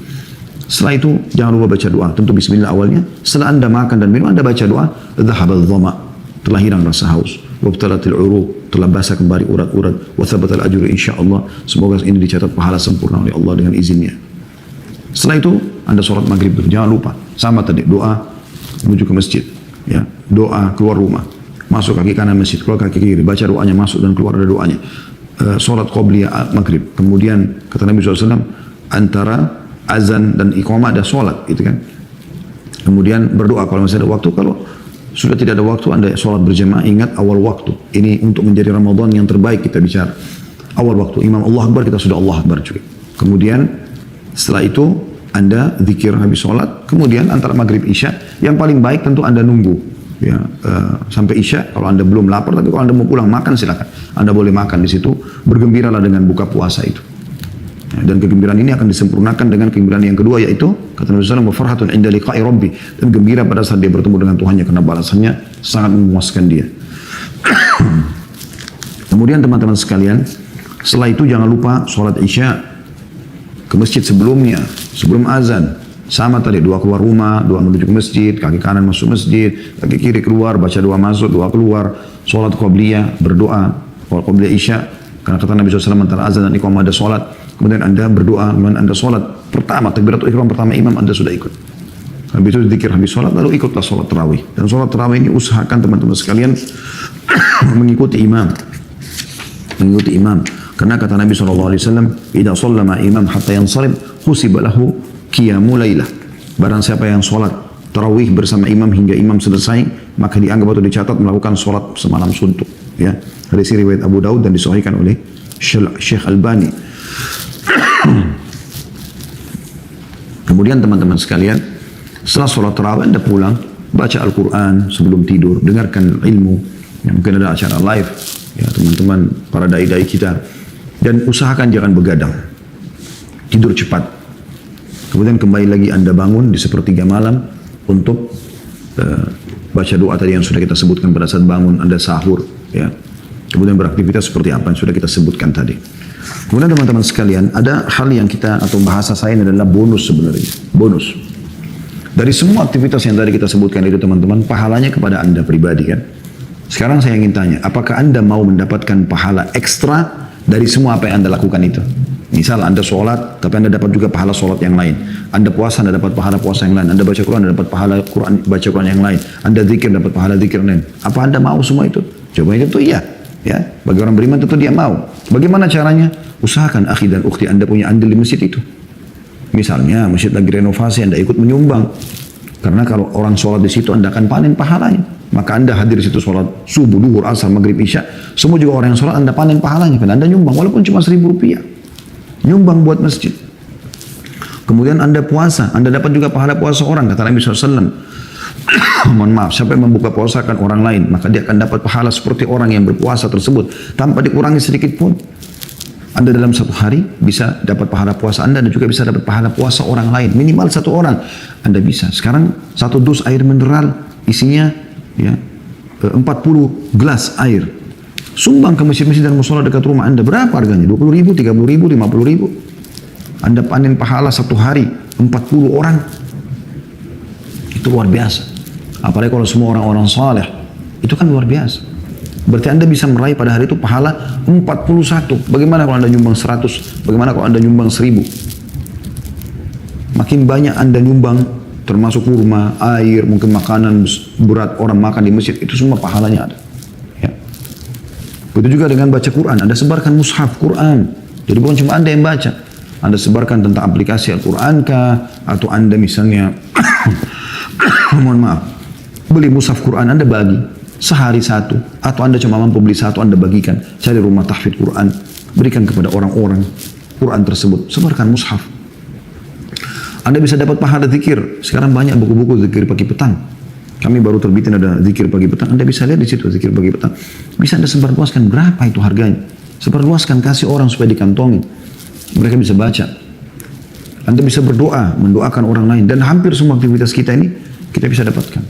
Setelah itu jangan lupa baca doa. Tentu bismillah awalnya. Setelah Anda makan dan minum, Anda baca doa. Dhahabal dhama, telah hilang rasa haus. Wabtalatil uruq, telah basah kembali urat-urat. Wa thabatal ajru insyaallah. Semoga ini dicatat pahala sempurna oleh Allah dengan izinnya. Setelah itu Anda sholat maghrib. Jangan lupa. Sama tadi doa menuju ke masjid. Ya, doa keluar rumah. Masuk kaki kanan masjid, keluar kaki kiri. Baca doanya, masuk dan keluar ada doanya. Sholat qobliyah maghrib. Kemudian kata Nabi SAW, antara azan dan iqamah ada sholat, gitu kan. Kemudian berdoa kalau masih ada waktu. Kalau sudah tidak ada waktu, Anda sholat berjamaah. Ingat awal waktu. Ini untuk menjadi Ramadan yang terbaik kita bicara. Awal waktu. Imam Allah Akbar, kita sudah Allah Akbar juga. Kemudian setelah itu Anda zikir habis sholat. Kemudian antara maghrib isya, yang paling baik tentu Anda nunggu ya sampai isya. Kalau Anda belum lapar, tapi kalau Anda mau pulang makan silakan. Anda boleh makan di situ. Bergembiralah dengan buka puasa itu. Dan kegembiraan ini akan disempurnakan dengan kegembiraan yang kedua, yaitu kata Nabi SAW, "Farhatun inda liqa'i rabbi", dan gembira pada saat dia bertemu dengan Tuhannya karena balasannya sangat memuaskan dia. Kemudian teman-teman sekalian, setelah itu jangan lupa sholat isya ke masjid sebelumnya, sebelum azan. Sama tadi, doa keluar rumah, doa menuju ke masjid, kaki kanan masuk masjid, kaki kiri keluar, baca doa masuk, doa keluar, sholat qobliyah, berdoa, sholat qobliyah isya. Karena kata Nabi SAW, antara azan dan iqamah ada sholat. Kemudian Anda berdoa, kemudian Anda sholat. Pertama, takbiratul ihram pertama imam Anda sudah ikut. Habis itu zikir habis sholat, lalu ikutlah sholat tarawih. Dan sholat tarawih ini usahakan teman-teman sekalian mengikuti imam. Mengikuti imam. Karena kata Nabi SAW, "Idza shallama imam hatta yansarib, khusiba lahu qiyamu lailah." Barang siapa yang sholat tarawih bersama imam hingga imam selesai, maka dianggap atau dicatat melakukan sholat semalam suntuk. Ya, hadis riwayat Abu Daud dan disahihkan oleh Syekh Albani. Kemudian teman-teman sekalian, setelah sholat tarawih Anda pulang, baca Al-Quran sebelum tidur, dengarkan ilmu. Ya, mungkin ada acara live, ya teman-teman para dai-dai kita, dan usahakan jangan begadang, tidur cepat. Kemudian kembali lagi Anda bangun di sepertiga malam untuk baca doa tadi yang sudah kita sebutkan pada saat bangun Anda sahur, ya. Kemudian beraktivitas seperti apa yang sudah kita sebutkan tadi. Kemudian teman-teman sekalian, ada hal yang kita, atau bahasa saya ini adalah bonus sebenarnya. Bonus. Dari semua aktivitas yang tadi kita sebutkan itu teman-teman, pahalanya kepada Anda pribadi kan. Sekarang saya ingin tanya, apakah Anda mau mendapatkan pahala ekstra dari semua apa yang Anda lakukan itu? Misal Anda sholat, tapi Anda dapat juga pahala sholat yang lain. Anda puasa, Anda dapat pahala puasa yang lain. Anda baca Quran, Anda dapat pahala Quran, baca Quran yang lain. Anda zikir, dapat pahala zikir yang lain. Apa Anda mau semua itu? Jawabannya itu iya. Ya, bagi orang beriman tentu dia mau. Bagaimana caranya? Usahakan akhi dan ukhti Anda punya andil di masjid itu. Misalnya masjid lagi renovasi, Anda ikut menyumbang. Karena kalau orang sholat di situ Anda akan panen pahalanya. Maka Anda hadir di situ sholat subuh, duhur, asar, maghrib, isya. Semua juga orang yang sholat Anda panen pahalanya. Karena Anda nyumbang walaupun cuma Rp1.000. Nyumbang buat masjid. Kemudian Anda puasa, Anda dapat juga pahala puasa orang. Kata Nabi SAW, mohon maaf, siapa yang membuka puasakan orang lain, maka dia akan dapat pahala seperti orang yang berpuasa tersebut tanpa dikurangi sedikit pun. Anda dalam satu hari bisa dapat pahala puasa Anda dan juga bisa dapat pahala puasa orang lain. Minimal satu orang Anda bisa. Sekarang satu dus air mineral isinya ya 40 gelas air. Sumbang ke masjid-masjid dan musola dekat rumah Anda. Berapa harganya? 20.000, 30.000, 50.000. Anda panen pahala satu hari 40 orang. Itu luar biasa. Apalagi kalau semua orang-orang saleh, itu kan luar biasa. Berarti Anda bisa meraih pada hari itu pahala 41. Bagaimana kalau Anda nyumbang 100? Bagaimana kalau Anda nyumbang 1000? Makin banyak Anda nyumbang, termasuk kurma, air, mungkin makanan berat orang makan di masjid, itu semua pahalanya ada. Ya. Begitu juga dengan baca Quran. Anda sebarkan mushaf Quran. Jadi bukan cuma Anda yang baca. Anda sebarkan tentang aplikasi Al-Quran kah? Atau Anda misalnya, mohon maaf, beli mushaf Quran Anda bagi sehari satu, atau Anda cuma mampu beli satu Anda bagikan, cari rumah tahfidz Quran, berikan kepada orang-orang Quran tersebut, sebarkan mushaf. Anda bisa dapat pahala zikir. Sekarang banyak buku-buku zikir pagi petang. Kami baru terbitin ada zikir pagi petang. Anda bisa lihat di situ zikir pagi petang. Bisa Anda sebarluaskan, berapa itu harganya? Sebarluaskan, kasih orang supaya dikantongi. Mereka bisa baca. Anda bisa berdoa, mendoakan orang lain, dan hampir semua aktivitas kita ini kita bisa dapatkan.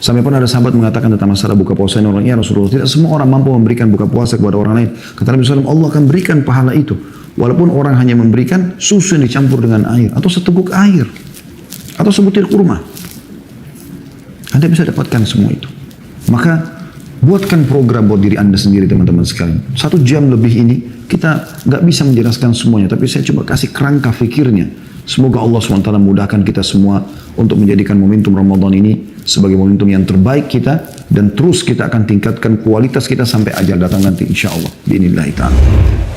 Sampai pun ada sahabat mengatakan tentang masalah buka puasa ini orangnya Rasulullah, tidak semua orang mampu memberikan buka puasa kepada orang lain. Kata Nabi SAW, Allah akan berikan pahala itu. Walaupun orang hanya memberikan susu yang dicampur dengan air, atau seteguk air, atau sebutir kurma. Anda bisa dapatkan semua itu. Maka buatkan program buat diri Anda sendiri teman-teman sekalian. 1 jam lebih ini kita nggak bisa menjelaskan semuanya, tapi saya coba kasih kerangka fikirnya. Semoga Allah SWT mudahkan kita semua untuk menjadikan momentum Ramadan ini sebagai momentum yang terbaik kita, dan terus kita akan tingkatkan kualitas kita sampai ajal datang nanti insya Allah. Bismillahirrahmanirrahim.